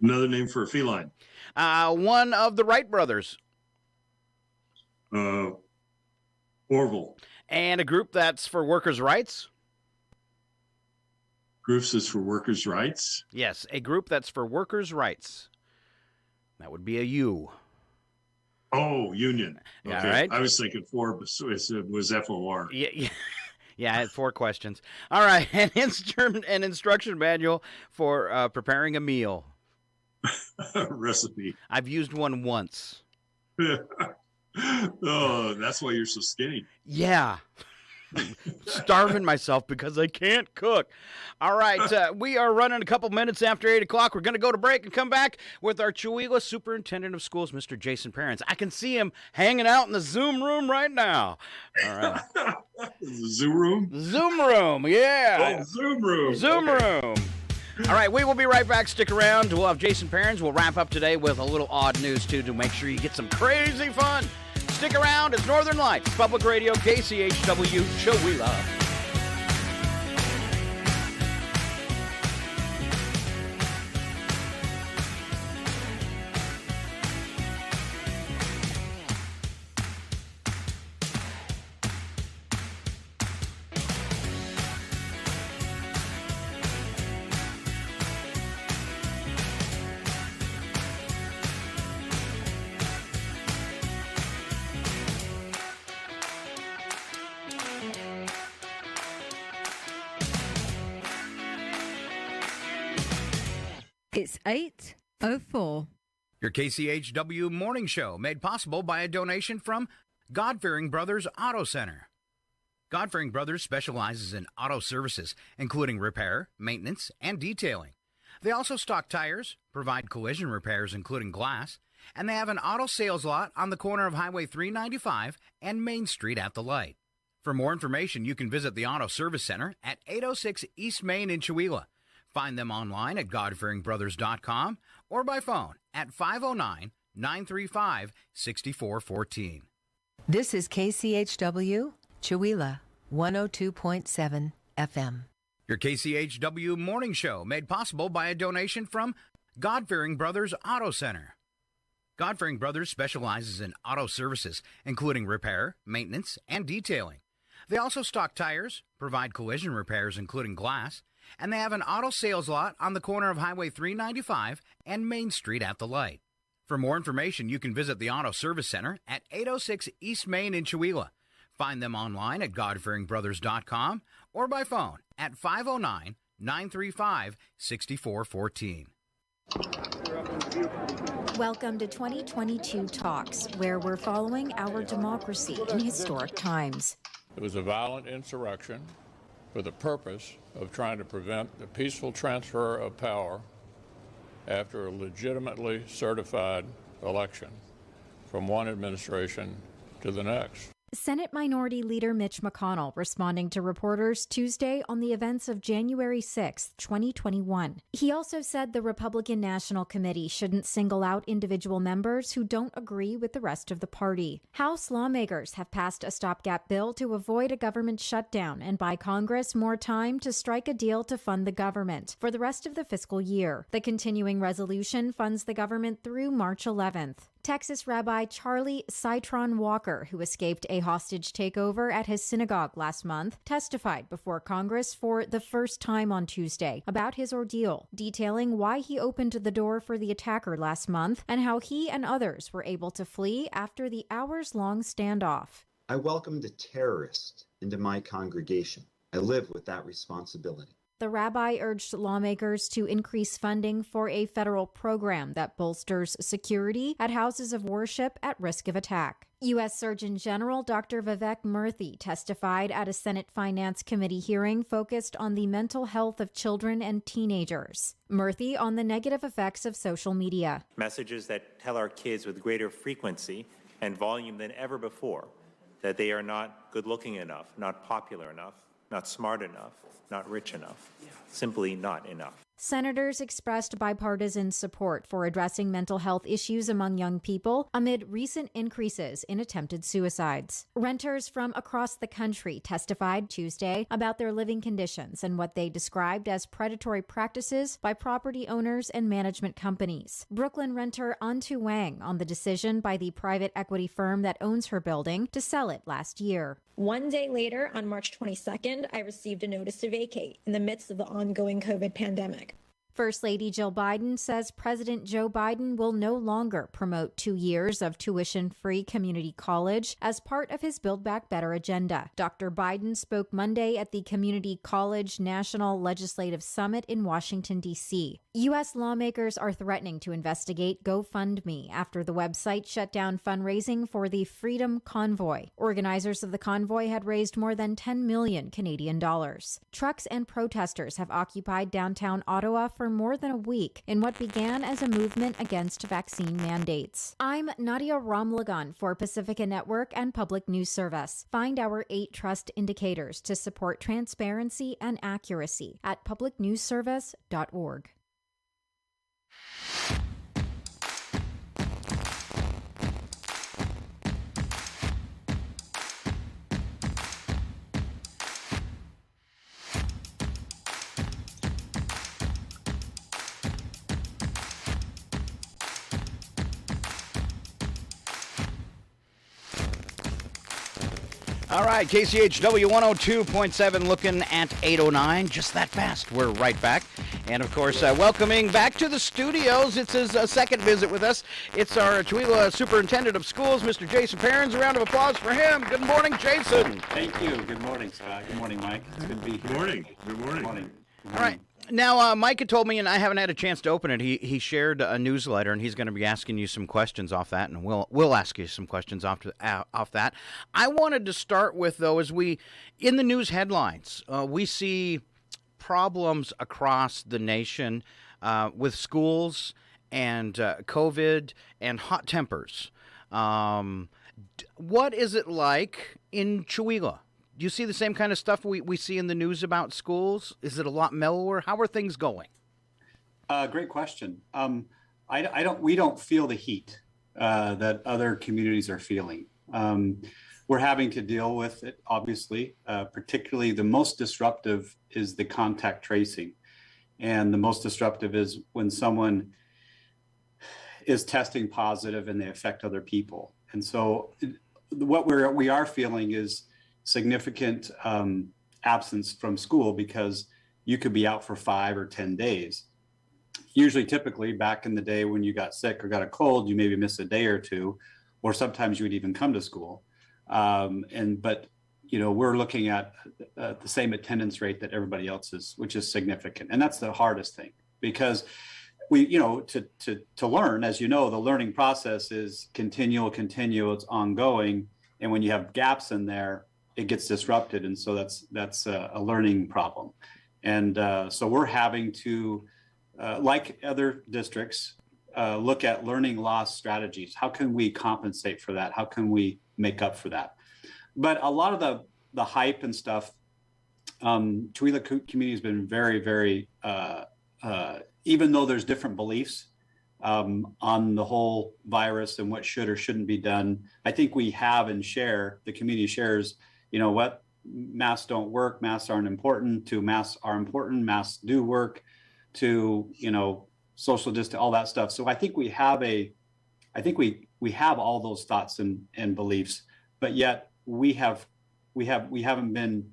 Another name for a feline. One of the Wright brothers. Orville. And a group that's for workers' rights? Groups that's for workers' rights? Yes, a group that's for workers' rights. That would be a U. Oh, union. Okay. Yeah, right. I was thinking four, but it was FOR. Yeah. Yeah, I had 4 questions. All right, an instruction manual for preparing a meal. Recipe. I've used one once. Oh, that's why you're so skinny. Yeah. Starving myself because I can't cook. All right, we are running a couple minutes after 8 o'clock. We're going to go to break and come back with our Chewelah Superintendent of Schools, Mr. Jason Perrins. I can see him hanging out in the Zoom room right now. All right. The Zoom room? Zoom room, yeah. Oh, Zoom room. Zoom room. All right, we will be right back. Stick around. We'll have Jason Perrins. We'll wrap up today with a little odd news, too, to make sure you get some crazy fun. Stick around. It's Northern Lights, Public Radio, KCHW, Chewelah. It's 8:04. Your KCHW morning show made possible by a donation from God-Fearing Brothers Auto Center. God-Fearing Brothers specializes in auto services, including repair, maintenance, and detailing. They also stock tires, provide collision repairs, including glass, and they have an auto sales lot on the corner of Highway 395 and Main Street at the light. For more information, you can visit the Auto Service Center at 806 East Main in Chewelah. Find them online at godfearingbrothers.com or by phone at 509-935-6414. This is KCHW, Chewelah, 102.7 FM. Your KCHW morning show made possible by a donation from God-Fearing Brothers Auto Center. God-Fearing Brothers specializes in auto services, including repair, maintenance, and detailing. They also stock tires, provide collision repairs, including glass, and they have an auto sales lot on the corner of Highway 395 and Main Street at the light. For more information, you can visit the Auto Service Center at 806 East Main in Chewelah. Find them online at godfearingbrothers.com or by phone at 509-935-6414. Welcome to 2022 Talks, where we're following our democracy in historic times. It was a violent insurrection for the purpose of trying to prevent the peaceful transfer of power after a legitimately certified election from one administration to the next. Senate Minority Leader Mitch McConnell responding to reporters Tuesday on the events of January 6, 2021. He also said the Republican National Committee shouldn't single out individual members who don't agree with the rest of the party. House lawmakers have passed a stopgap bill to avoid a government shutdown and buy Congress more time to strike a deal to fund the government for the rest of the fiscal year. The continuing resolution funds the government through March 11th. Texas Rabbi Charlie Citron Walker, who escaped a hostage takeover at his synagogue last month, testified before Congress for the first time on Tuesday about his ordeal, detailing why he opened the door for the attacker last month and how he and others were able to flee after the hours-long standoff. I welcomed a terrorist into my congregation. I live with that responsibility. The rabbi urged lawmakers to increase funding for a federal program that bolsters security at houses of worship at risk of attack. U.S. Surgeon General Dr. Vivek Murthy testified at a Senate Finance Committee hearing focused on the mental health of children and teenagers. Murthy on the negative effects of social media. Messages that tell our kids with greater frequency and volume than ever before that they are not good-looking enough, not popular enough, not smart enough, not rich enough, simply not enough. Senators expressed bipartisan support for addressing mental health issues among young people amid recent increases in attempted suicides. Renters from across the country testified Tuesday about their living conditions and what they described as predatory practices by property owners and management companies. Brooklyn renter Antu Wang on the decision by the private equity firm that owns her building to sell it last year. 1 day later, on March 22nd, I received a notice to vacate in the midst of the ongoing COVID pandemic. First Lady Jill Biden says President Joe Biden will no longer promote 2 years of tuition-free community college as part of his Build Back Better agenda. Dr. Biden spoke Monday at the Community College National Legislative Summit in Washington, D.C. U.S. lawmakers are threatening to investigate GoFundMe after the website shut down fundraising for the Freedom Convoy. Organizers of the convoy had raised more than 10 million Canadian dollars. Trucks and protesters have occupied downtown Ottawa for more than a week in what began as a movement against vaccine mandates. I'm Nadia Ramlagan for Pacifica Network and Public News Service. Find our 8 trust indicators to support transparency and accuracy at publicnewsservice.org. All right, KCHW 102.7 looking at 8:09, just that fast. We're right back. And, of course, welcoming back to the studios, it's his second visit with us. It's our Chewelah Superintendent of Schools, Mr. Jason Perrins. A round of applause for him. Good morning, Jason. Thank you. Good morning, Scott. Good morning, Mike. It's good to be here. Good morning. Good morning. Good morning. All right. Now, Mike had told me, and I haven't had a chance to open it, he shared a newsletter, and he's going to be asking you some questions off that, and we'll ask you some questions off that. I wanted to start with, though, in the news headlines, we see problems across the nation with schools and COVID and hot tempers. What is it like in Chewelah? Do you see the same kind of stuff we see in the news about schools? Is it a lot mellower? How are things going? Great question. We don't feel the heat that other communities are feeling. We're having to deal with it, obviously. Particularly the most disruptive is the contact tracing. And the most disruptive is when someone is testing positive and they affect other people. And so what we are feeling is significant absence from school because you could be out for 5 or 10 days. Usually, typically, back in the day when you got sick or got a cold, you maybe miss a day or two, or sometimes you would even come to school. But we're looking at the same attendance rate that everybody else is, which is significant, and that's the hardest thing because to learn, as you know, the learning process is continual, it's ongoing, and when you have gaps in there, it gets disrupted, and so that's a learning problem. And so we're having to, like other districts, look at learning loss strategies. How can we compensate for that? How can we make up for that? But a lot of the hype and stuff, Chewelah community has been very, very, even though there's different beliefs on the whole virus and what should or shouldn't be done, I think we have and share, the community shares, you know what, masks don't work, masks aren't important, to masks are important, masks do work, to, social distance, all that stuff. So I think we have we have all those thoughts and beliefs, but yet we haven't been,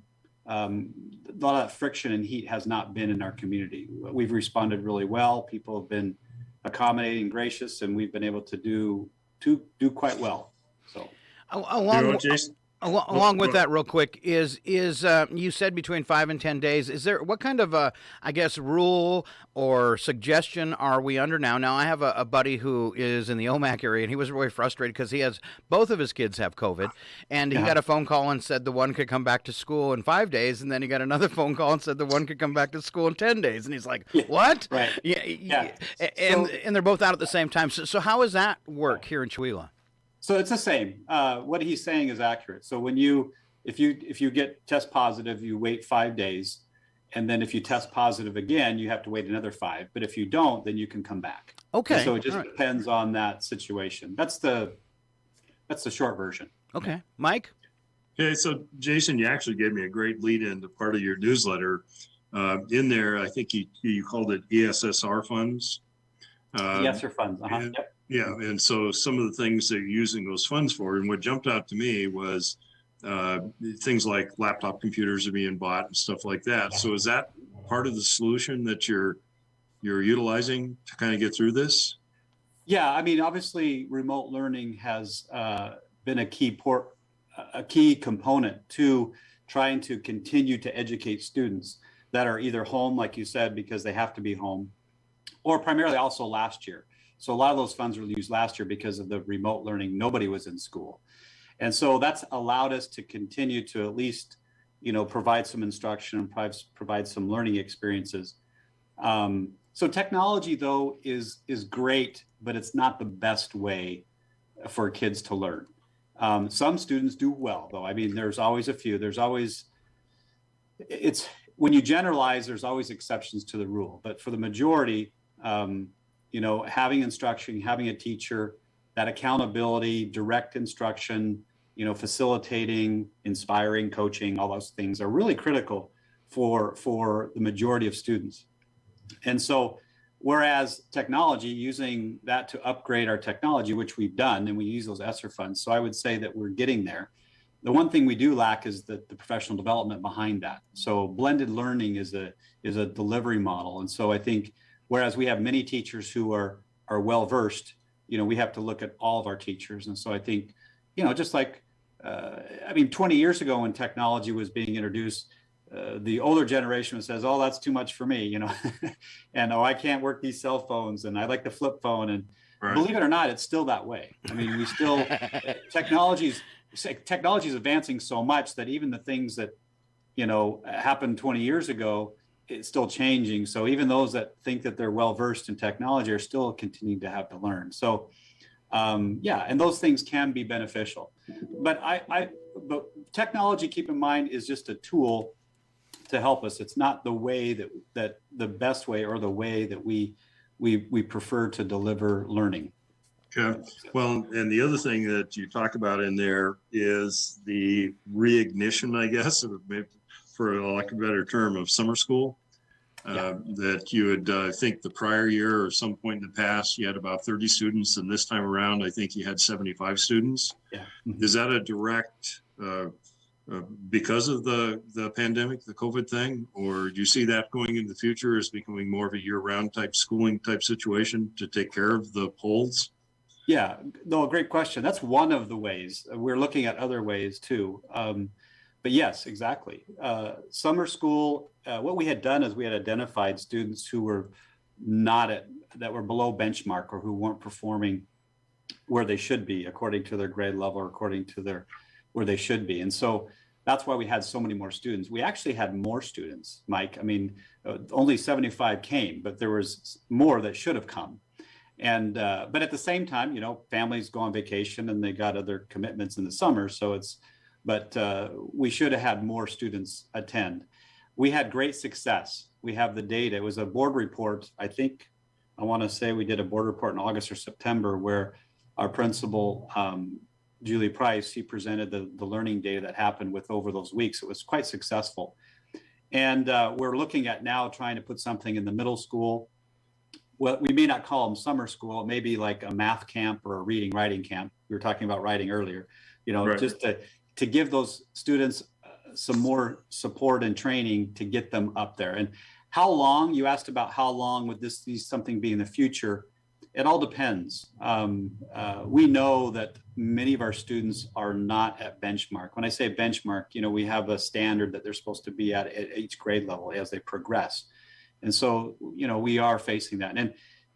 a lot of that friction and heat has not been in our community. We've responded really well. People have been accommodating, gracious, and we've been able to do quite well. So along with that, real quick, is you said between 5 and 10 days. Is there what kind of rule or suggestion are we under now? Now, I have a buddy who is in the Omak area, and he was really frustrated because both of his kids have COVID, and he got a phone call and said the one could come back to school in 5 days, and then he got another phone call and said the one could come back to school in 10 days, and he's like, what? Right. Yeah. And they're both out at the same time. So how does that work here in Chewelah? So it's the same. What he's saying is accurate. So if you get test positive, you wait 5 days, and then if you test positive again, you have to wait another 5. But if you don't, then you can come back. Okay. And so it just depends on that situation. That's the short version. Okay, Mike. Okay, so Jason, you actually gave me a great lead into part of your newsletter. In there, I think you called it ESSR funds. ESSR funds. Yeah, and so some of the things they're using those funds for, and what jumped out to me was things like laptop computers are being bought and stuff like that. So is that part of the solution that you're utilizing to kind of get through this? Yeah, I mean, obviously, remote learning has been a key component to trying to continue to educate students that are either home, like you said, because they have to be home, or primarily also last year. So a lot of those funds were used last year because of the remote learning. Nobody was in school. And so that's allowed us to continue to at least, provide some instruction and provide some learning experiences. So technology, though, is great, but it's not the best way for kids to learn. Some students do well, though. I mean, there's always a few. When you generalize, there's always exceptions to the rule. But for the majority, having instruction, having a teacher, that accountability, direct instruction, facilitating, inspiring, coaching, all those things are really critical for the majority of students. And so, whereas technology, using that to upgrade our technology, which we've done, and we use those ESSER funds. So I would say that we're getting there. The one thing we do lack is the professional development behind that. So blended learning is a delivery model. And so I think, whereas we have many teachers who are well-versed, we have to look at all of our teachers. And so I think, just like, 20 years ago when technology was being introduced, the older generation says, "Oh, that's too much for me," and "Oh, I can't work these cell phones, and I like the flip phone." And right. Believe it or not, it's still that way. I mean, we still technology is advancing so much that even the things that happened 20 years ago, it's still changing. So even those that think that they're well versed in technology are still continuing to have to learn. So and those things can be beneficial. But but technology, keep in mind, is just a tool to help us. It's not the way that the best way or the way that we prefer to deliver learning. Okay. Well, and the other thing that you talk about in there is the reignition, I guess, for lack of a better term, of summer school. That you had, I think the prior year or some point in the past, you had about 30 students, and this time around, I think you had 75 students. Yeah. Is that a direct, because of the pandemic, the COVID thing, or do you see that going in the future as becoming more of a year-round type schooling type situation to take care of the polls? Yeah, no, great question. That's one of the ways. We're looking at other ways too. But yes, exactly. Summer school, what we had done is we had identified students who were that were below benchmark or who weren't performing where they should be according to their grade level or according to where they should be. And so that's why we had so many more students. We actually had more students, Mike. I mean, only 75 came, but there was more that should have come. And but at the same time, families go on vacation and they got other commitments in the summer. So but we should have had more students attend. We had great success. We have the data. It was a board report. I want to say we did a board report in August or September where our principal, Julie Price, he presented the learning data that happened with over those weeks. It was quite successful. And we're looking at now trying to put something in the middle school. Well, we may not call them summer school. It may be like a math camp or a reading, writing camp. We were talking about writing earlier, right. Just to give those students some more support and training to get them up there. And how long, you asked about how long would this be something be in the future? It all depends. We know that many of our students are not at benchmark. When I say benchmark, we have a standard that they're supposed to be at each grade level as they progress. And so, we are facing that.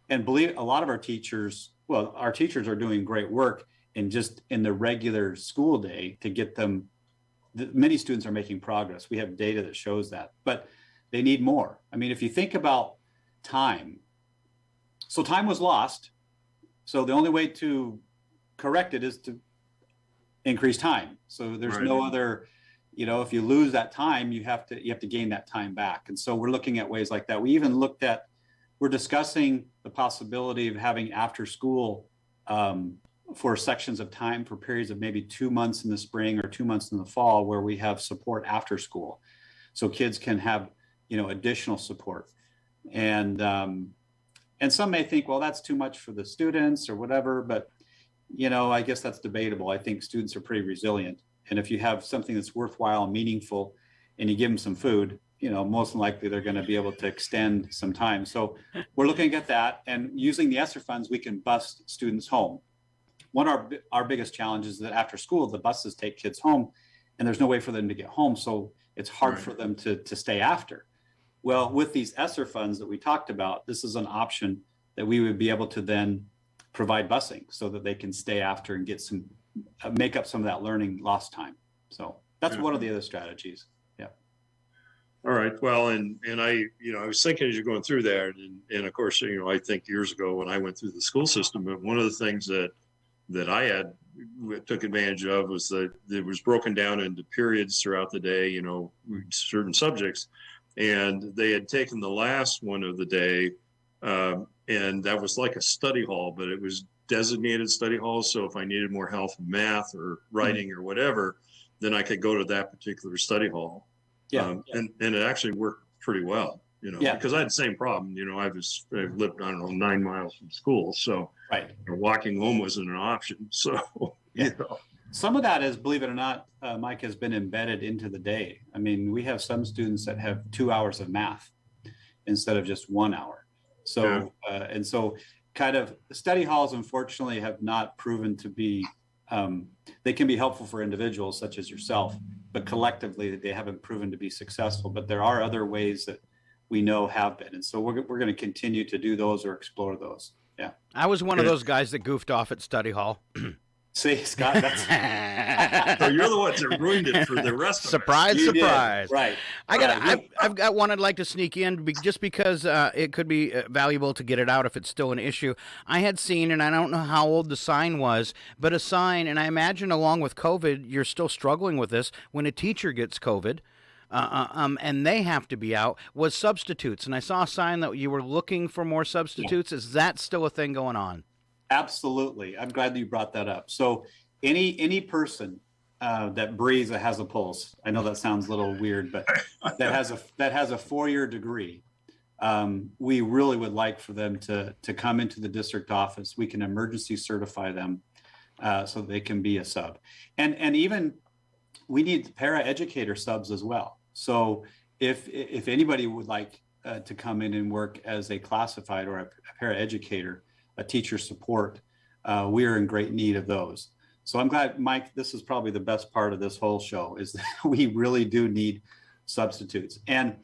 And believe a lot of our teachers are doing great work in the regular school day to get them. Many students are making progress. We have data that shows that, but they need more. I mean, if you think about time, so time was lost. So the only way to correct it is to increase time. So there's no other, if you lose that time, you have to gain that time back. And so we're looking at ways like that. We're discussing the possibility of having after school for sections of time for periods of maybe 2 months in the spring or 2 months in the fall where we have support after school. So kids can have, additional support. And some may think, well, that's too much for the students or whatever, but, I guess that's debatable. I think students are pretty resilient. And if you have something that's worthwhile and meaningful and you give them some food, most likely they're going to be able to extend some time. So we're looking at that, and using the ESSER funds, we can bus students home. One of our biggest challenges is that after school, the buses take kids home and there's no way for them to get home. So it's hard for them to stay after. Well, with these ESSER funds that we talked about, this is an option that we would be able to then provide busing so that they can stay after and get make up some of that learning lost time. So that's one of the other strategies. Yeah. All right. Well, and I was thinking as you're going through that, and of course, I think years ago when I went through the school system, but one of the things that I took advantage of was that it was broken down into periods throughout the day, certain subjects, and they had taken the last one of the day, and that was like a study hall, but it was designated study halls. So if I needed more help in math or writing or whatever, then I could go to that particular study hall. And it actually worked pretty well, because I had the same problem. I lived, 9 miles from school. So walking home wasn't an option. So, Some of that is, believe it or not, Mike, has been embedded into the day. I mean, we have some students that have 2 hours of math instead of just 1 hour. So, and so kind of study halls, unfortunately, have not proven to be, they can be helpful for individuals such as yourself, but collectively they haven't proven to be successful. But there are other ways that we know have been. And so we're going to continue to do those or explore those. Yeah. I was one of those guys that goofed off at study hall. See, Scott, that's so you're the ones that ruined it for the rest of us. Surprise. Right. I've got one I'd like to sneak in just because it could be valuable to get it out if it's still an issue. I had seen, and I don't know how old the sign was, but a sign, and I imagine along with COVID, you're still struggling with this, when a teacher gets COVID, and they have to be out, was substitutes. And I saw a sign that you were looking for more substitutes. Is that still a thing going on? Absolutely. I'm glad that you brought that up. So any person that breathes, that has a pulse, I know that sounds a little weird, but that has a 4-year degree, we really would like for them to come into the district office. We can emergency certify them so they can be a sub. And even we need para-educator subs as well. So if anybody would like to come in and work as a classified or a para-educator, a teacher support, we are in great need of those. So I'm glad, Mike, this is probably the best part of this whole show, is that we really do need substitutes. And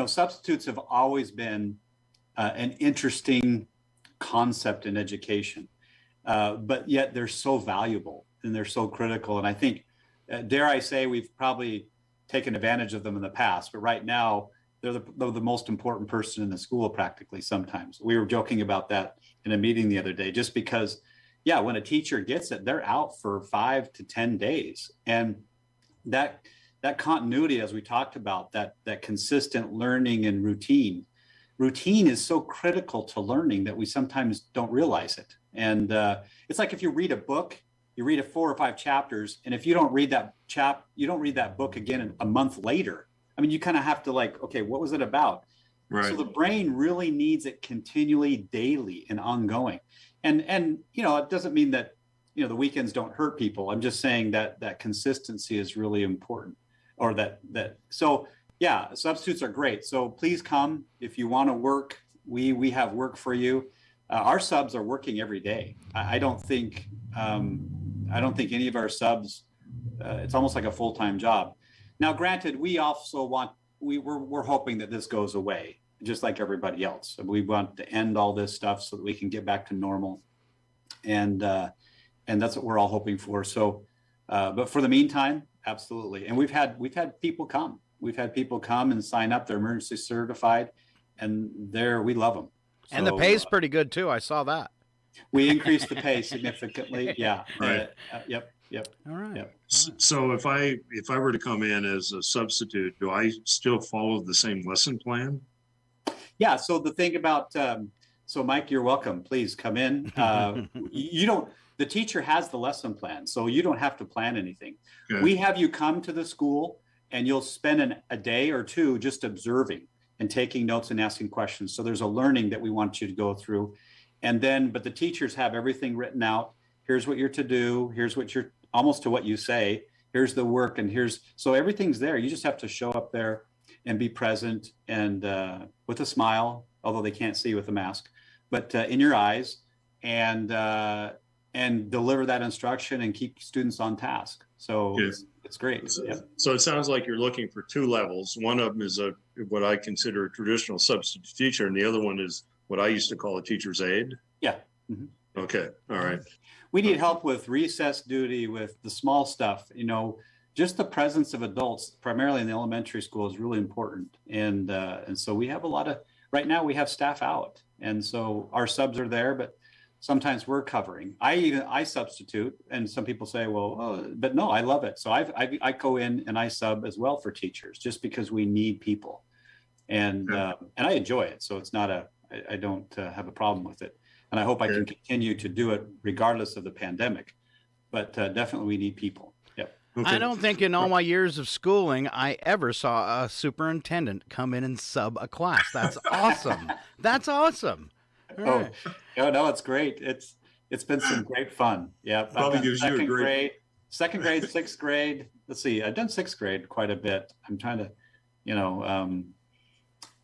substitutes have always been an interesting concept in education, but yet they're so valuable and they're so critical. And I think, dare I say, we've probably taken advantage of them in the past, but right now, they're the most important person in the school practically sometimes. We were joking about that in a meeting the other day, just because, when a teacher gets it, they're out for 5 to 10 days. And that continuity, as we talked about, that consistent learning and routine is so critical to learning that we sometimes don't realize it. And it's like if you read a book, you read 4 or 5 chapters, and if you don't read that book again a month later, I mean, you kind of have to okay, what was it about? Right. So the brain really needs it continually, daily, and ongoing. And it doesn't mean that, the weekends don't hurt people. I'm just saying that consistency is really important, or so substitutes are great. So please come if you want to work. We have work for you. Our subs are working every day. I don't think any of our subs, it's almost like a full-time job. Now, granted, we also we're hoping that this goes away, just like everybody else. We want to end all this stuff so that we can get back to normal, and that's what we're all hoping for. So, but for the meantime, absolutely. And we've had people come. We've had people come and sign up. They're emergency certified, and we love them. So, and the pay's pretty good too. I saw that. We increased the pay significantly. Yeah. Right. Yep. All right. Yep. So if I were to come in as a substitute, do I still follow the same lesson plan? Yeah. So the thing about, so Mike, you're welcome. Please come in. The teacher has the lesson plan, so you don't have to plan anything. Okay. We have you come to the school and you'll spend a day or two just observing and taking notes and asking questions. So there's a learning that we want you to go through. And then, but the teachers have everything written out. Here's what you're to do. Here's what you're almost to what you say. Here's the work, and so everything's there. You just have to show up there and be present, and with a smile, although they can't see with a mask, but in your eyes, and deliver that instruction and keep students on task. So it's great. So it sounds like you're looking for two levels. One of them is what I consider a traditional substitute teacher, and the other one is what I used to call a teacher's aide. Yeah. Mm-hmm. Okay. All right. We need help with recess duty, with the small stuff. Just the presence of adults, primarily in the elementary school, is really important. And so we have right now we have staff out, and so our subs are there, but sometimes we're covering. I substitute, and some people say, well, but no, I love it. So I go in and I sub as well for teachers, just because we need people, and I enjoy it. So it's not I don't have a problem with it, and I hope I can continue to do it regardless of the pandemic. But definitely we need people. Yep. Okay. I don't think in all my years of schooling I ever saw a superintendent come in and sub a class. That's awesome. That's awesome. Right. No, it's great. It's been some great fun. Yeah. Probably gives you a great second grade, sixth grade. Let's see. I've done sixth grade quite a bit. I'm trying to,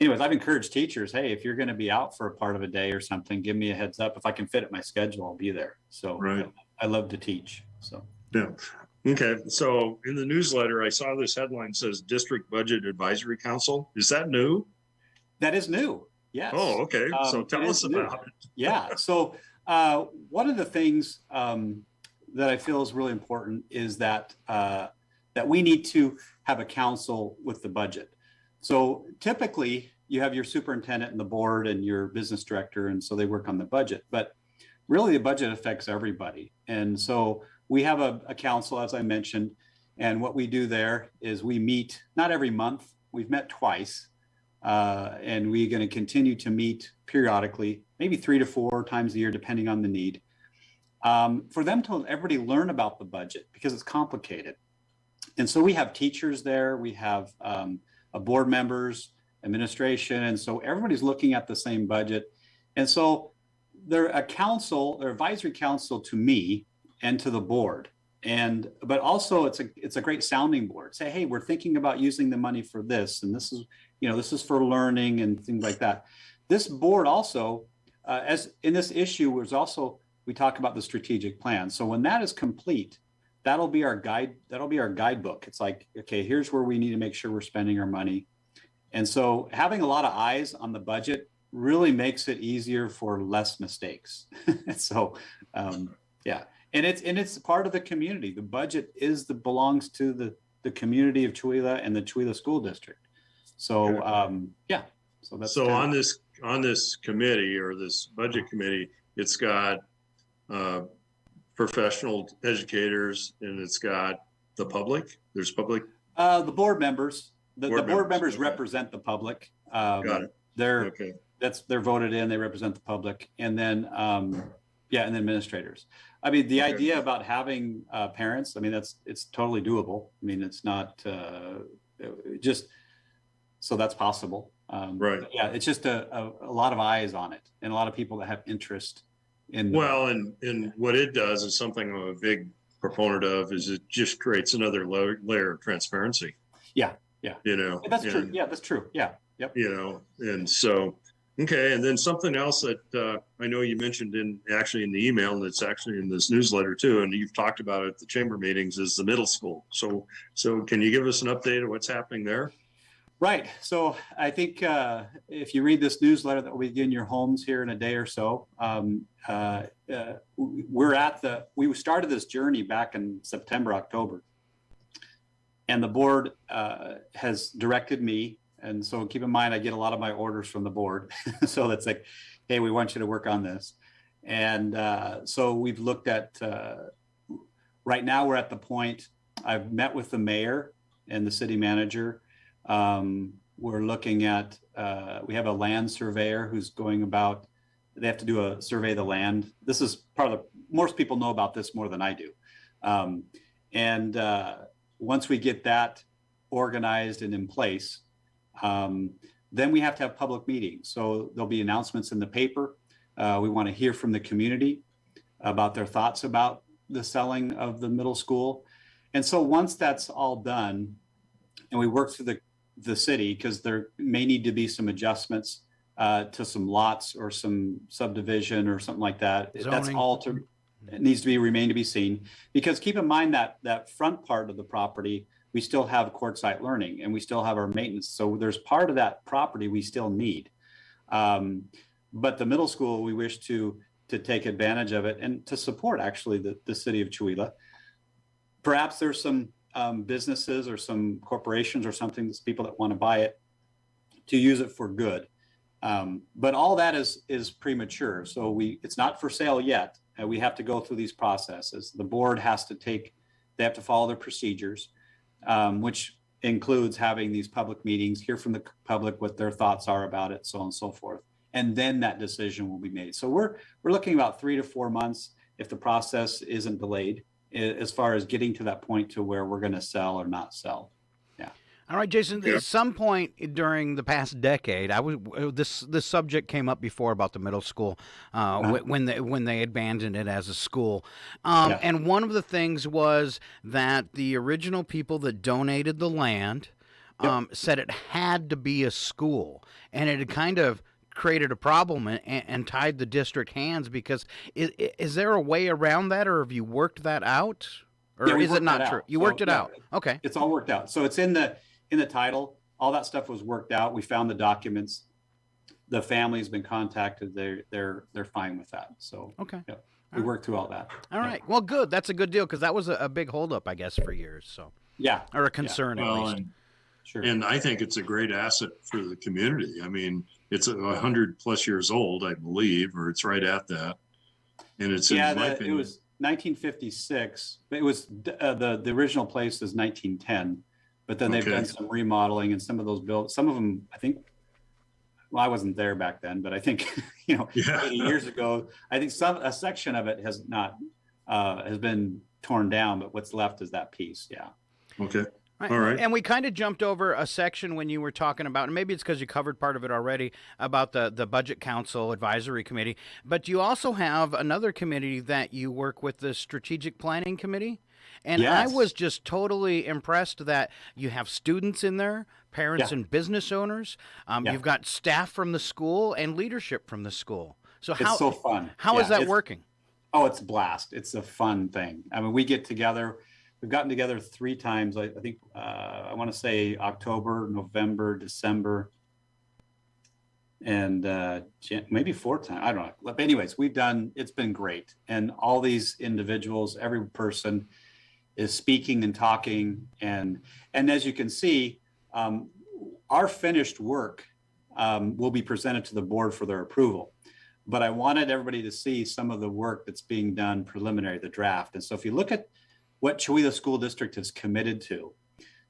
anyways, I've encouraged teachers, hey, if you're going to be out for a part of a day or something, give me a heads up. If I can fit it in my schedule, I'll be there. So I love to teach. So yeah. Okay. So in the newsletter, I saw this headline says District Budget Advisory Council. Is that new? That is new. Yes. Oh, okay. So tell us about it. Yeah. So one of the things that I feel is really important is that we need to have a council with the budget. So typically you have your superintendent and the board and your business director, and so they work on the budget. But really the budget affects everybody. And so we have a council, as I mentioned, and what we do there is we meet not every month. We've met twice. And we're going to continue to meet periodically, maybe 3 to 4 times a year, depending on the need, for them to everybody learn about the budget, because it's complicated. And so we have teachers there, we have board members, administration, and so everybody's looking at the same budget. And so they're advisory council to me and to the board. But also it's a great sounding board. Say, hey, we're thinking about using the money for this, and this is for learning and things like that. This board also, as in this issue, we talk about the strategic plan. So when that is complete, that'll be our guide. That'll be our guidebook. It's like, okay, here's where we need to make sure we're spending our money. And so having a lot of eyes on the budget really makes it easier for less mistakes. So, yeah. And it's part of the community. The budget belongs to the community of Chewelah and the Chewelah School District. So yeah. So that's on this committee, or this budget committee, it's got professional educators, and it's got the public. There's public. The board members. The board members represent the public. Got it. They're voted in. They represent the public, and then and then administrators. I mean, the idea about having parents, I mean, it's totally doable. I mean, it's not just so that's possible. Right. Yeah, it's just a lot of eyes on it, and a lot of people that have interest in. And what it does is something I'm a big proponent of, is it just creates another layer of transparency. Yeah. That's true. Yeah, that's true. Yeah. Yep. And so. Okay, and then something else that I know you mentioned in the email, and it's actually in this newsletter too, and you've talked about it at the chamber meetings, is the middle school. So can you give us an update of what's happening there? Right. So I think if you read this newsletter that will be in your homes here in a day or so, we started this journey back in September, October, and the board has directed me. And so keep in mind, I get a lot of my orders from the board. So that's like, hey, we want you to work on this. And so we've looked at, right now we're at the point, I've met with the mayor and the city manager. We're looking at, we have a land surveyor who's going about, they have to do a survey of the land. This is most people know about this more than I do. Once we get that organized and in place, then we have to have public meetings. So there'll be announcements in the paper. We want to hear from the community about their thoughts about the selling of the middle school. And so once that's all done and we work through the city, because there may need to be some adjustments to some lots or some subdivision or something like that. Zoning. That's all it needs to remain to be seen. Because keep in mind that front part of the property, we still have quartzite learning and we still have our maintenance. So there's part of that property we still need. But the middle school, we wish to take advantage of it and to support actually the city of Chewelah. Perhaps there's some businesses or some corporations or something, that's people that want to buy it to use it for good. But all that is premature. So it's not for sale yet. We have to go through these processes. The board they have to follow their procedures, which includes having these public meetings, hear from the public what their thoughts are about it, so on and so forth. And then that decision will be made. So we're looking about 3 to 4 months if the process isn't delayed, as far as getting to that point to where we're going to sell or not sell. Yeah. All right, Jason. At some point during the past decade, this subject came up before about the middle school when they abandoned it as a school, and one of the things was that the original people that donated the land said it had to be a school, and it had kind of created a problem and tied the district hands, because is there a way around that, or have you worked that out, or is it not true? You worked it out. Okay. It's all worked out. So it's in the title. All that stuff was worked out. We found the documents. The family's been contacted. They're fine with that. So okay. Yeah, we worked through all that. All right. Well, good. That's a good deal, because that was a big holdup, I guess, for years. So yeah, or a concern at least. Sure. And I think it's a great asset for the community. I mean, it's 100+ years old, I believe, or it's right at that. And it's it was 1956. It was the original place is 1910, but then they've done some remodeling, and some of those some of them, I think. Well, I wasn't there back then, but I think 80 years ago, I think a section of it has been torn down, but what's left is that piece. Yeah. Okay. All right. And we kind of jumped over a section when you were talking about, and maybe it's because you covered part of it already, about the Budget Council Advisory Committee, but you also have another committee that you work with, the Strategic Planning Committee. And yes. I was just totally impressed that you have students in there, parents and business owners. You've got staff from the school and leadership from the school. So it's so fun. How is that working? Oh, it's a blast. It's a fun thing. I mean, we get together. We've gotten together 3 times. I think I want to say October, November, December, and maybe 4 times. I don't know. But anyways, it's been great. And all these individuals, every person is speaking and talking. And as you can see, our finished work will be presented to the board for their approval. But I wanted everybody to see some of the work that's being done preliminary, the draft. And so if you look at what Chewelah School District is committed to.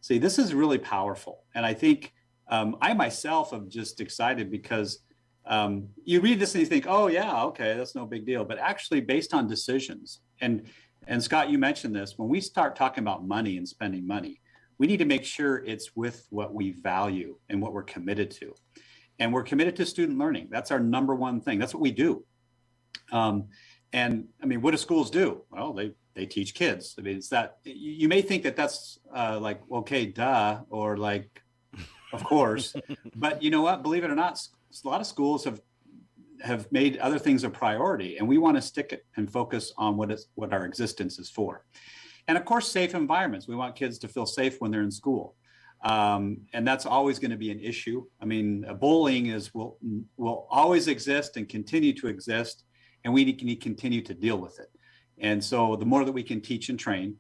See, this is really powerful. And I think I myself am just excited because you read this and you think, oh yeah, okay, that's no big deal. But actually based on decisions, and Scott, you mentioned this, when we start talking about money and spending money, we need to make sure it's with what we value and what we're committed to. And we're committed to student learning. That's our number one thing. That's what we do. And I mean, what do schools do? Well, they teach kids. I mean, it's that you may think that that's like, okay, duh, or like, of course, but you know what, believe it or not, a lot of schools have made other things a priority, and we want to stick it and focus on what our existence is for. And of course, safe environments. We want kids to feel safe when they're in school. And that's always going to be an issue. I mean, bullying will always exist and continue to exist, and we need to continue to deal with it. And so the more that we can teach and train,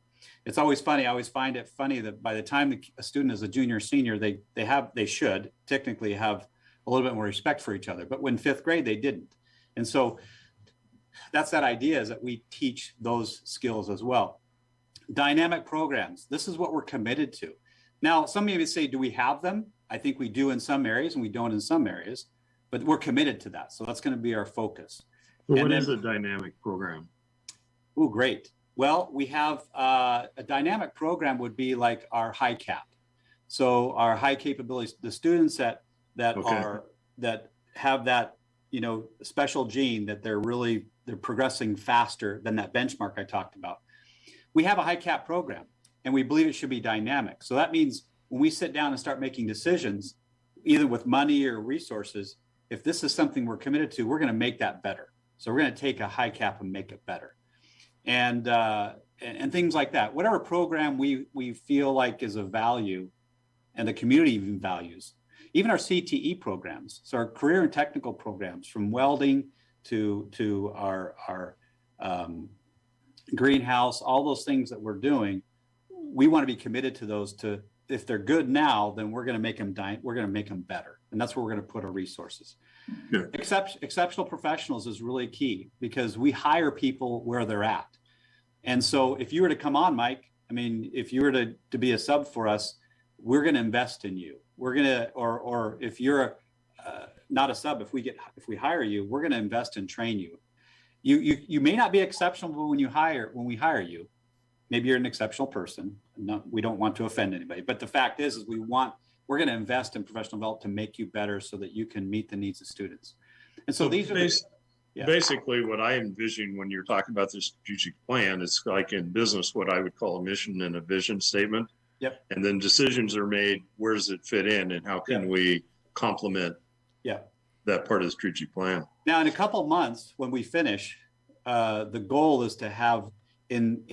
it's always funny. I always find it funny that by the time a student is a junior or senior, they should technically have a little bit more respect for each other. But when 5th grade, they didn't. And so that's that idea, is that we teach those skills as well. Dynamic programs. This is what we're committed to. Now, some of you say, do we have them? I think we do in some areas and we don't in some areas, but we're committed to that. So that's going to be our focus. So what is a dynamic program? Oh, great. Well, we have a dynamic program would be like our high cap. So our high capabilities, the students that have that, special gene that they're progressing faster than that benchmark I talked about. we have a high cap program and we believe it should be dynamic. So that means when we sit down and start making decisions, either with money or resources, if this is something we're committed to, we're going to make that better. So we're going to take a high cap and make it better. And things like that. Whatever program we feel like is of value and the community even values, even our CTE programs. So our career and technical programs, from welding to our greenhouse, all those things that we're doing, we want to be committed to those. To if they're good now, then we're going to make them better, and that's where we're going to put our resources. Yeah. Exceptional professionals is really key because we hire people where they're at. And so if you were to come on, Mike, I mean, if you were to be a sub for us, we're going to invest in you. We're going to, or if you're not a sub, if we hire you, we're going to invest and train you. You may not be exceptional when we hire you. Maybe you're an exceptional person. No, we don't want to offend anybody, but the fact is we're going to invest in professional development to make you better so that you can meet the needs of students. And so these are basically what I envision when you're talking about the strategic plan. It's like in business, what I would call a mission and a vision statement. Yep. And then decisions are made. Where does it fit in, and how can we complement that part of the strategic plan? Now, in a couple of months, when we finish, the goal is to have in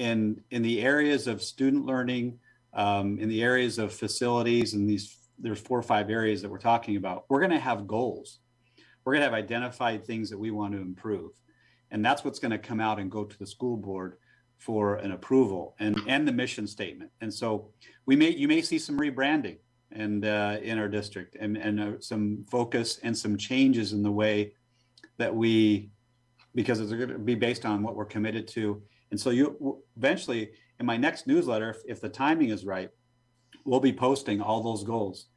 the areas of student learning, in the areas of facilities, and there's 4 or 5 areas that we're talking about. We're going to have goals. We're going to have identified things that we want to improve, and that's what's going to come out and go to the school board for an approval and the mission statement. And so you may see some rebranding and in our district and some focus and some changes in the way that because it's going to be based on what we're committed to. And so you eventually, in my next newsletter, if the timing is right, we'll be posting all those goals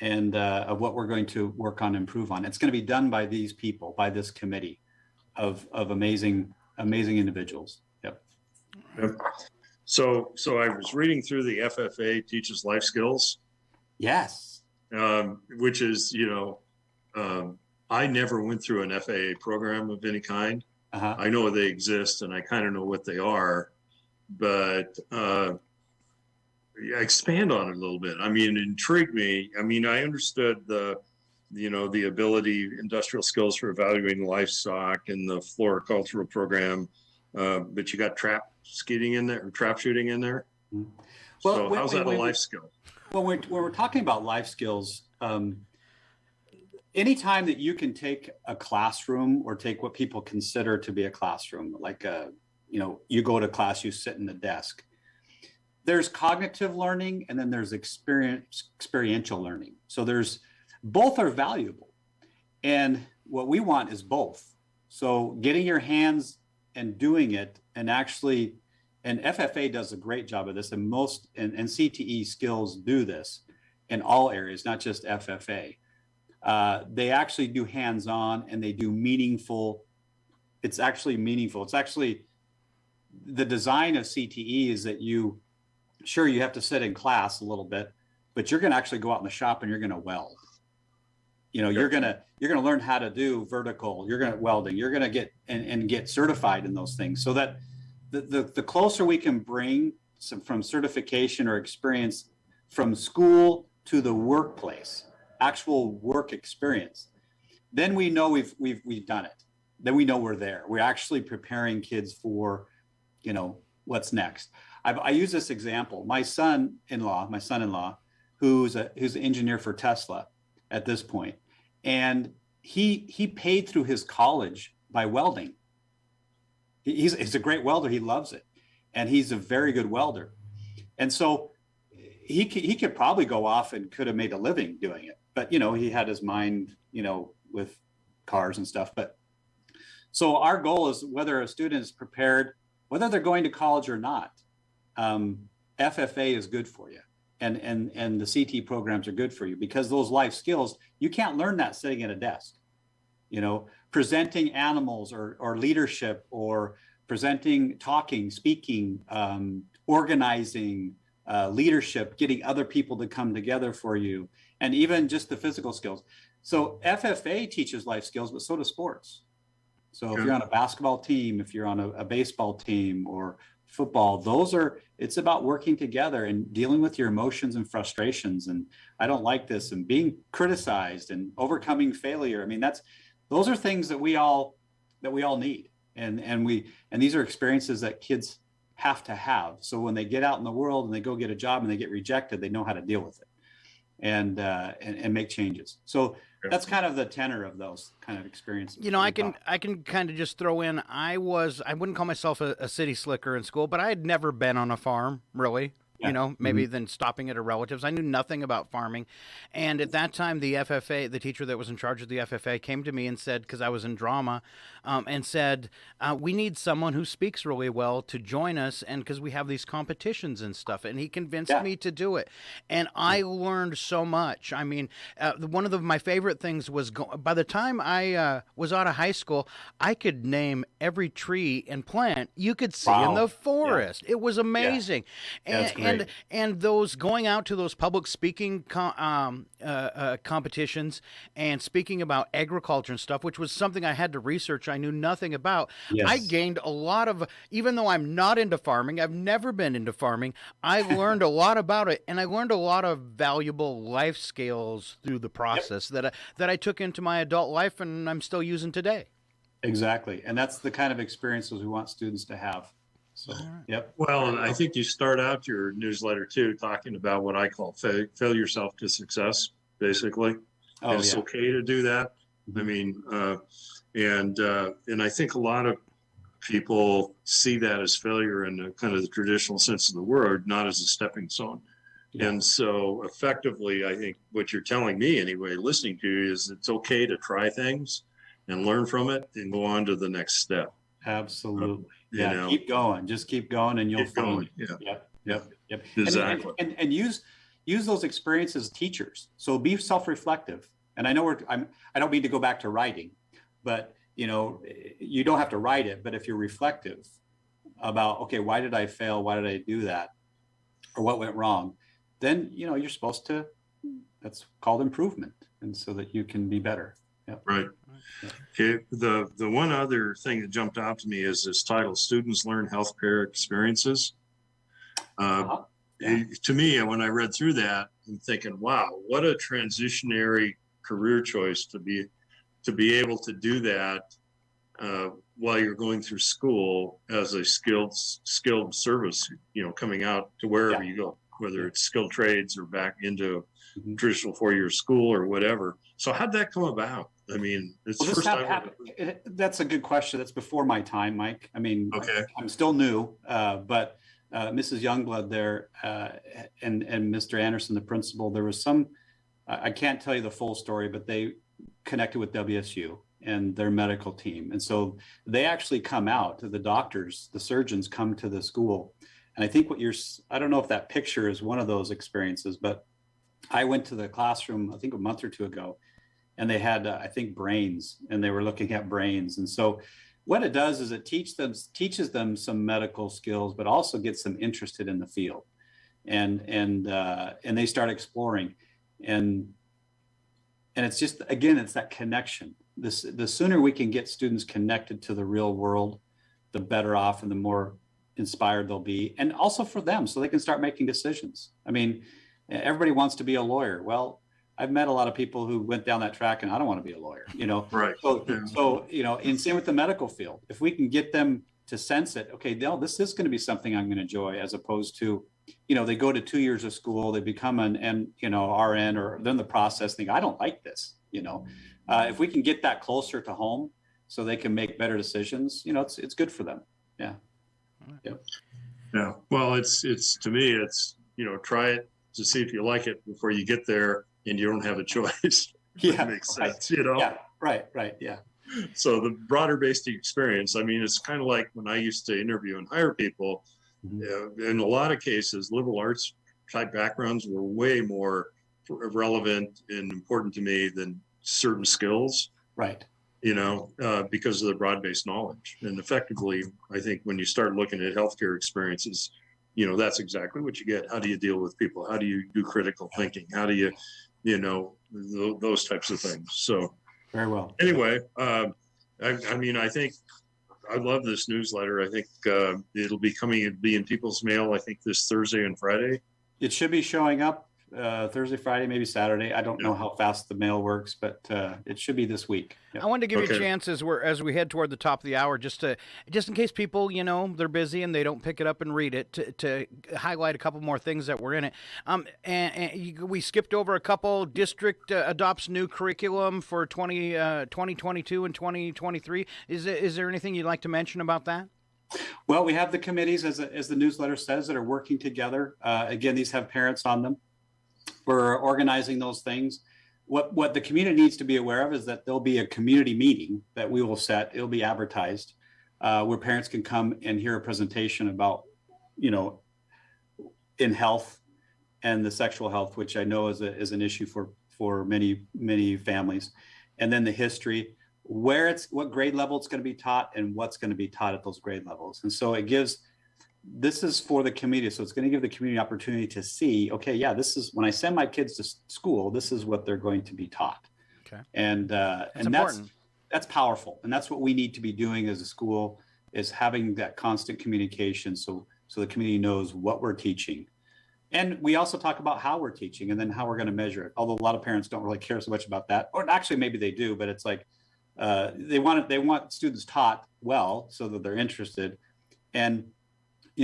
and of what we're going to work on and improve on. It's going to be done by these people, by this committee of amazing individuals. Yep. So I was reading through the FFA Teaches Life Skills. Yes. Which is, I never went through an FAA program of any kind. Uh-huh. I know they exist and I kind of know what they are, but expand on it a little bit. I mean, it intrigued me. I mean, I understood the ability, industrial skills for evaluating livestock and the floricultural program, but you got trap shooting in there. Well, so how's that a life skill? Well, when we're talking about life skills, anytime that you can take a classroom or take what people consider to be a classroom, like you go to class, you sit in the desk. There's cognitive learning and then there's experiential learning. So both are valuable. And what we want is both. So getting your hands and doing it and FFA does a great job of this, and CTE skills do this in all areas, not just FFA. They actually do hands-on and they do meaningful. It's actually meaningful. It's actually the design of CTE is that you have to sit in class a little bit, but you're going to actually go out in the shop and you're going to weld. You're going to learn how to do vertical. You're going to welding. You're going to get and get certified in those things, so that the closer we can bring from certification or experience from school to the workplace, actual work experience, then we know we've done it. Then we know we're there. We're actually preparing kids for, what's next. I use this example. My son-in-law, who's an engineer for Tesla at this point, and he paid through his college by welding. He's a great welder. He loves it, and he's a very good welder. And so he could probably go off and could have made a living doing it, but he had his mind with cars and stuff. But so our goal is whether a student is prepared, whether they're going to college or not, FFA is good for you, and the CT programs are good for you, because those life skills, you can't learn that sitting at a desk. Presenting animals or leadership, or presenting, talking, speaking, organizing, leadership, getting other people to come together for you, and even just the physical skills. So FFA teaches life skills, but so does sports. So if you're on a basketball team, if you're on a baseball team, or football. It's about working together and dealing with your emotions and frustrations. And I don't like this, and being criticized and overcoming failure. I mean, those are things that we all need. And these are experiences that kids have to have. So when they get out in the world and they go get a job and they get rejected, they know how to deal with it and make changes. So that's kind of the tenor of those kind of experiences. You know, I can kind of just throw in, I wouldn't call myself a city slicker in school, but I had never been on a farm, really. You know, maybe then stopping at a relative's. I knew nothing about farming. And at that time, the FFA, the teacher that was in charge of the FFA, came to me and said, because I was in drama, and said, we need someone who speaks really well to join us, and because we have these competitions and stuff. And he convinced me to do it. And I learned so much. I mean, one of my favorite things was, by the time I was out of high school, I could name every tree and plant you could see in the forest. It was amazing. And those going out to those public speaking competitions and speaking about agriculture and stuff, which was something I had to research, I knew nothing about. I gained a lot of, even though I'm not into farming, I've never been into farming, I learned a lot about it, and I learned a lot of valuable life skills through the process that I took into my adult life, and I'm still using today. Exactly, and that's the kind of experiences we want students to have. So, Well, I think you start out your newsletter too, talking about what I call fail yourself to success, basically. It's okay to do that. I mean, and I think a lot of people see that as failure in kind of the traditional sense of the word, not as a stepping stone. And so effectively, I think what you're telling me anyway, listening to you, is it's okay to try things and learn from it and go on to the next step. Absolutely. Keep going. Just keep going, and you'll find. Yep. Exactly. And use those experiences as teachers. So be self-reflective. And I know I don't mean to go back to writing, but you don't have to write it. But if you're reflective about, okay, why did I fail? Why did I do that? Or what went wrong? Then you're supposed to. That's called improvement, and so that you can be better. Yep. Right. Okay. The one other thing that jumped out to me is this title: Students Learn Healthcare Experiences. To me, when I read through that, I'm thinking, wow, what a transitionary career choice to be able to do that while you're going through school as a skilled service, coming out to wherever you go, whether it's skilled trades or back into traditional 4-year school or whatever. So how'd that come about? I mean, that's a good question. That's before my time, Mike. I mean, I'm still new, but Mrs. Youngblood there and Mr. Anderson, the principal, there was some, I can't tell you the full story, but they connected with WSU and their medical team. And so they actually come out, the doctors, the surgeons come to the school. And I think I don't know if that picture is one of those experiences, but I went to the classroom, I think a month or two ago, and they had, I think, brains, and they were looking at brains. And so what it does is it teaches them some medical skills, but also gets them interested in the field. And they start exploring. And it's just, again, it's that connection. The sooner we can get students connected to the real world, the better off and the more inspired they'll be. And also for them, so they can start making decisions. I mean, everybody wants to be a lawyer. Well, I've met a lot of people who went down that track, and I don't want to be a lawyer, Right. So and same with the medical field. If we can get them to sense it, okay, no, this is going to be something I'm going to enjoy, as opposed to, they go to 2 years of school, they become an RN, or then the process think, I don't like this, if we can get that closer to home so they can make better decisions, it's good for them. Yeah. Well, it's to me, it's, try it to see if you like it before you get there and you don't have a choice. That makes sense, Yeah, right. Yeah. So the broader based experience, I mean, it's kind of like when I used to interview and hire people, in a lot of cases, liberal arts type backgrounds were way more relevant and important to me than certain skills. Right. Because of the broad-based knowledge. And effectively, I think when you start looking at healthcare experiences, that's exactly what you get. How do you deal with people? How do you do critical thinking? How do you, those types of things. So very well. Anyway, I mean, I think I love this newsletter. I think it'll be in people's mail, I think, this Thursday and Friday. It should be showing up Thursday, Friday, maybe Saturday. I don't know how fast the mail works, but it should be this week. Yep. I wanted to give you a chance as we head toward the top of the hour, just in case people, they're busy and they don't pick it up and read it, to highlight a couple more things that were in it. We skipped over a couple. District adopts new curriculum for 2022 and 2023. Is there anything you'd like to mention about that? Well, we have the committees, as the newsletter says, that are working together. Again, these have parents on them. We're organizing those things. What the community needs to be aware of is that there'll be a community meeting that we will set. It'll be advertised where parents can come and hear a presentation about, in health and the sexual health, which I know is an issue for many families. And then the history, what grade level it's going to be taught and what's going to be taught at those grade levels. And so this is for the community. So it's going to give the community opportunity to see, okay, yeah, this is when I send my kids to school, this is what they're going to be taught. Okay. And that's powerful. And that's what we need to be doing as a school, is having that constant communication. So the community knows what we're teaching. And we also talk about how we're teaching and then how we're going to measure it. Although a lot of parents don't really care so much about that, or actually maybe they do, but it's like, they want students taught well so that they're interested. And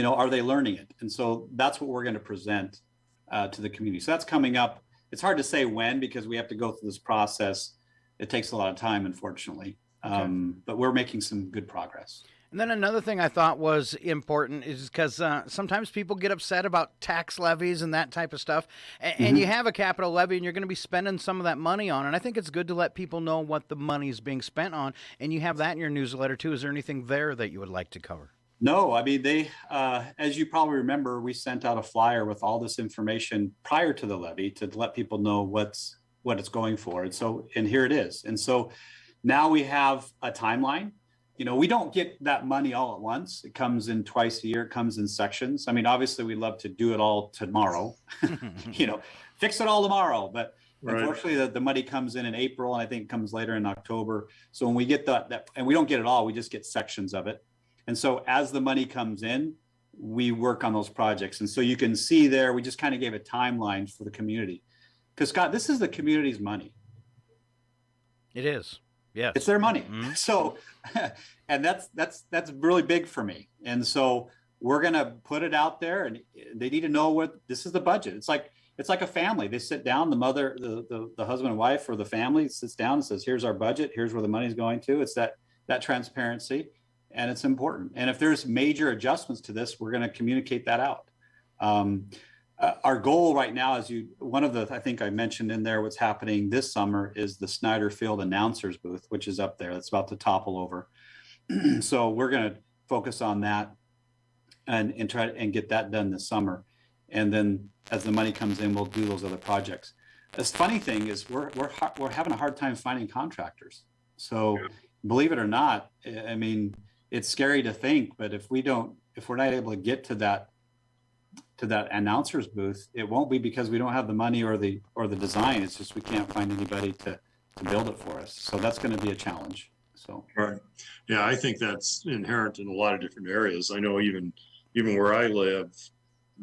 are they learning it? And so that's what we're going to present to the community. So that's coming up. It's hard to say when, because we have to go through this process. It takes a lot of time, unfortunately. Okay. But we're making some good progress. And then another thing I thought was important is because sometimes people get upset about tax levies and that type of stuff. And you have a capital levy and you're going to be spending some of that money on. And I think it's good to let people know what the money is being spent on. And you have that in your newsletter, too. Is there anything there that you would like to cover? No, I mean, they, as you probably remember, we sent out a flyer with all this information prior to the levy to let people know what it's going for. And here it is. And so now we have a timeline. We don't get that money all at once. It comes in twice a year. It comes in sections. I mean, obviously we'd love to do it all tomorrow, fix it all tomorrow. But unfortunately, the money comes in April, and I think it comes later in October. So when we get that, and we don't get it all, we just get sections of it. And so as the money comes in, we work on those projects. And so you can see there, we just kind of gave a timeline for the community. Because, Scott, this is the community's money. It is. Yes. It's their money. Mm-hmm. So, and that's really big for me. And so we're going to put it out there, and they need to know what this is the budget. It's like a family. They sit down, the mother, the husband and wife, or the family sits down and says, here's our budget. Here's where the money's going to. It's that transparency. And it's important. And if there's major adjustments to this, we're going to communicate that out. Our goal right now is I think I mentioned in there what's happening this summer is the Snyder Field announcers booth, which is up there. That's about to topple over. So we're going to focus on that and try and get that done this summer. And then as the money comes in, we'll do those other projects. The funny thing is we're having a hard time finding contractors. So believe it or not, I mean, it's scary to think, but if we're not able to get to that announcer's booth, it won't be because we don't have the money or the design. It's just we can't find anybody to build it for us. So that's going to be a challenge. So right, yeah, I think that's inherent in a lot of different areas. I know even where I live,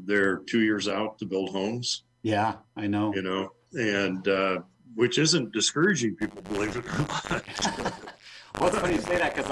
they're 2 years out to build homes. Yeah, I know. And which isn't discouraging people, believe it or not. Well, it's funny you say that, because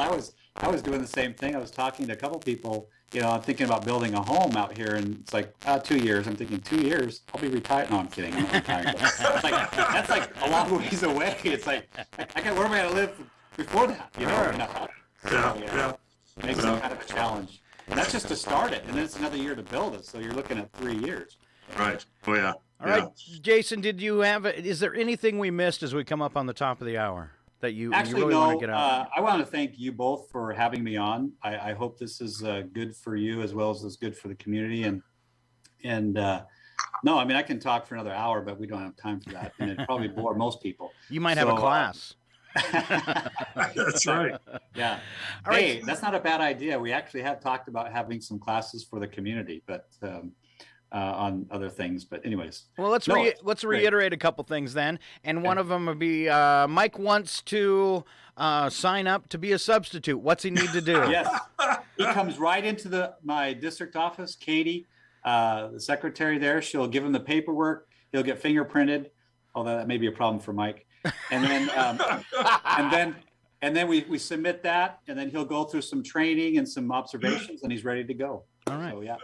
I was doing the same thing. I was talking to a couple people, I'm thinking about building a home out here, and it's like 2 years. I'm thinking 2 years, I'll be retired. No, I'm kidding. I'm not retired. That's like a long ways away. It's like, where am I going to live before that? Yeah. It makes it kind of a challenge. And that's just to start it, and then it's another year to build it. So you're looking at 3 years. Right. Oh, yeah. All right, Jason, is there anything we missed as we come up on the top of the hour that you really want to get out? I want to thank you both for having me on. I hope this is good for you as well as it's good for the community. And no, I mean, I can talk for another hour, but we don't have time for that. And it'd probably bore most people. You might have a class. That's right. Yeah. Hey, that's not a bad idea. We actually have talked about having some classes for the community, but on other things. But anyways. Well, let's reiterate a couple things then. And one of them would be Mike wants to sign up to be a substitute. What's he need to do? Yes. He comes right into my district office. Katie, the secretary there, she'll give him the paperwork. He'll get fingerprinted, although that may be a problem for Mike. And then and then we submit that, and then he'll go through some training and some observations, and he's ready to go. All right. So, yeah.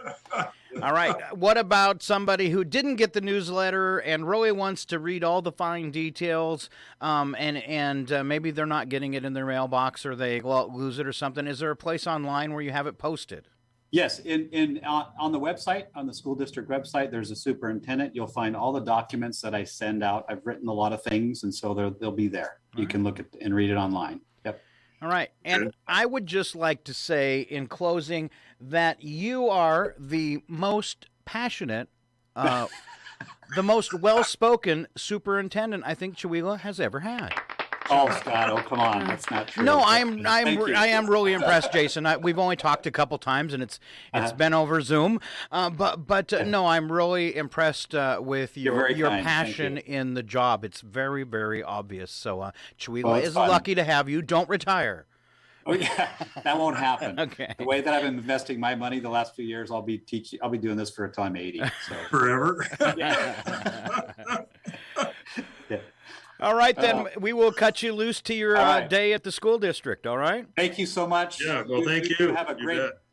All right. What about somebody who didn't get the newsletter and really wants to read all the fine details, and maybe they're not getting it in their mailbox, or they lose it or something? Is there a place online where you have it posted? Yes, on the website, on the school district website, there's a superintendent. You'll find all the documents that I send out. I've written a lot of things, and so they'll be there. You can look at and read it online. Yep. All right. And I would just like to say in closing that you are the most passionate, the most well-spoken superintendent I think Chewelah has ever had. Oh, Scott! Oh, come on! That's not true. No, I am really impressed, Jason. We've only talked a couple times, and it's been over Zoom. But no, I'm really impressed with your passion in the job. It's very, very obvious. So Chewelah is lucky to have you. Don't retire. Oh yeah, that won't happen. Okay. The way that I've been investing my money the last few years, I'll be doing this for until I'm 80. So. Forever. Yeah. All right, then we will cut you loose to your day at the school district. All right. Thank you so much. Yeah. Well, thank you. Have a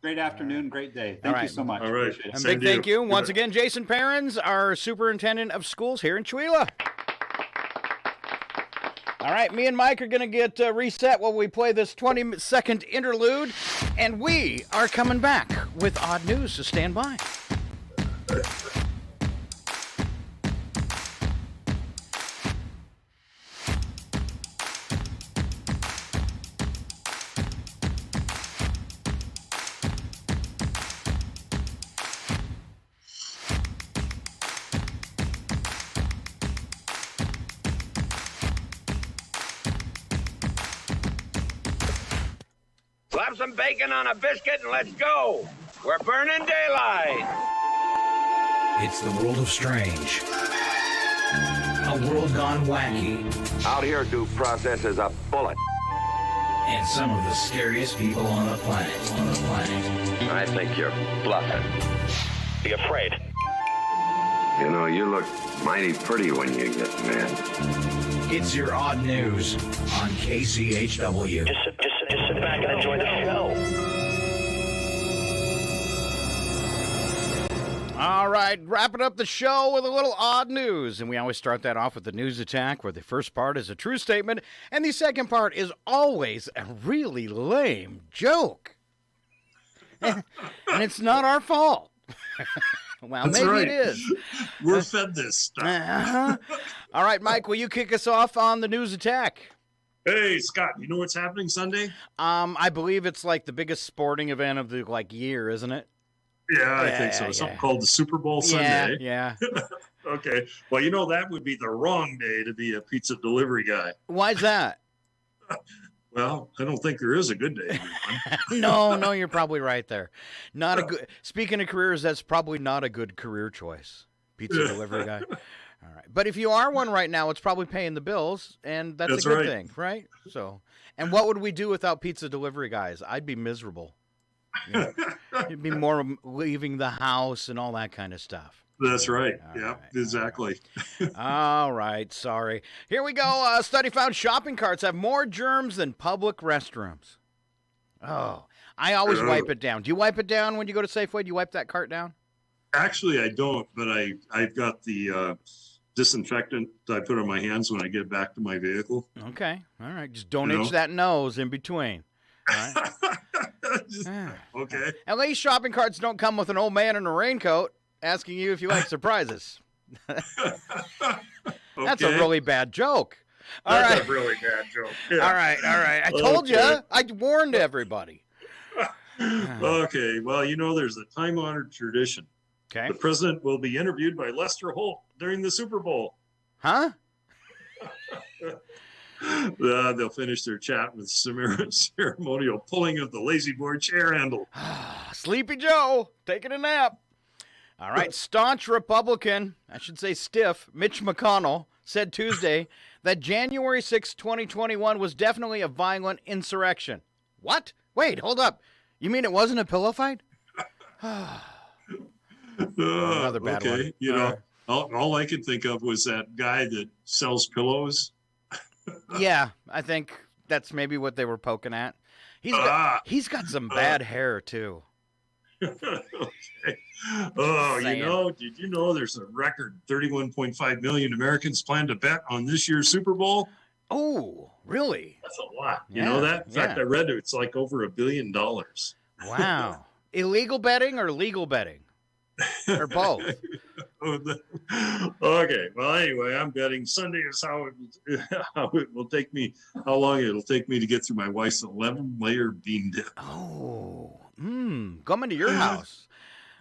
great afternoon, great day. Thank you so much. All right. And big thank you once again, Jason Perrins, our superintendent of schools here in Chewelah. All right, me and Mike are going to get reset while we play this 20-second interlude, and we are coming back with odd news, so stand by. Slap some bacon on a biscuit and let's go. We're burning daylight. It's the world of strange. A world gone wacky. Out here, due process is a bullet. And some of the scariest people on the planet. I think you're bluffing. Be afraid. You know, you look mighty pretty when you get mad. It's your odd news on KCHW. Just sit back and enjoy the show. All right, wrapping up the show with a little odd news. And we always start that off with the news attack, where the first part is a true statement, and the second part is always a really lame joke. And it's not our fault. Well, that's maybe right. It is. We're fed this stuff. All right, Mike, will you kick us off on the news attack? Hey, Scott, you know what's happening Sunday? I believe it's like the biggest sporting event of the year, isn't it? Yeah, I think so. Something called the Super Bowl Sunday. Yeah. Okay. Well, you know, that would be the wrong day to be a pizza delivery guy. Why is that? Well, I don't think there is a good day. No, you're probably right there. Not a good. Speaking of careers, that's probably not a good career choice. Pizza delivery guy. All right, but if you are one right now, it's probably paying the bills, and that's a good thing, right? So, and what would we do without pizza delivery guys? I'd be miserable. It'd be more leaving the house and all that kind of stuff. That's right. Yeah, exactly. All right. Sorry. Here we go. A study found shopping carts have more germs than public restrooms. Oh, I always wipe it down. Do you wipe it down when you go to Safeway? Do you wipe that cart down? Actually, I don't, but I've got the disinfectant I put on my hands when I get back to my vehicle. Okay. All right. Just don't itch that nose in between. All right. Okay. At least shopping carts don't come with an old man in a raincoat asking you if you like surprises. That's a really bad joke. That's a really bad joke. Yeah. All right. I told you. I warned everybody. Okay. Well, you know, there's a time-honored tradition. Okay. The president will be interviewed by Lester Holt during the Super Bowl. Huh? They'll finish their chat with ceremonial pulling of the lazy boy chair handle. Sleepy Joe taking a nap. All right, staunch Republican, I should say stiff, Mitch McConnell said Tuesday that January 6, 2021 was definitely a violent insurrection. What? Wait, hold up. You mean it wasn't a pillow fight? Another bad one. Okay, you know, all I could think of was that guy that sells pillows. Yeah, I think that's maybe what they were poking at. He's got some bad hair, too. Okay. Oh, Saying. you know, did you know there's a record 31.5 million Americans plan to bet on this year's Super Bowl? Oh, really? That's a lot. You know that? In fact, I read it's like over $1 billion. Wow. Illegal betting or legal betting? Or both? Okay. Well, anyway, I'm betting Sunday is how it will take me, how long it'll take me to get through my wife's 11-layer bean dip. Oh, coming to your house.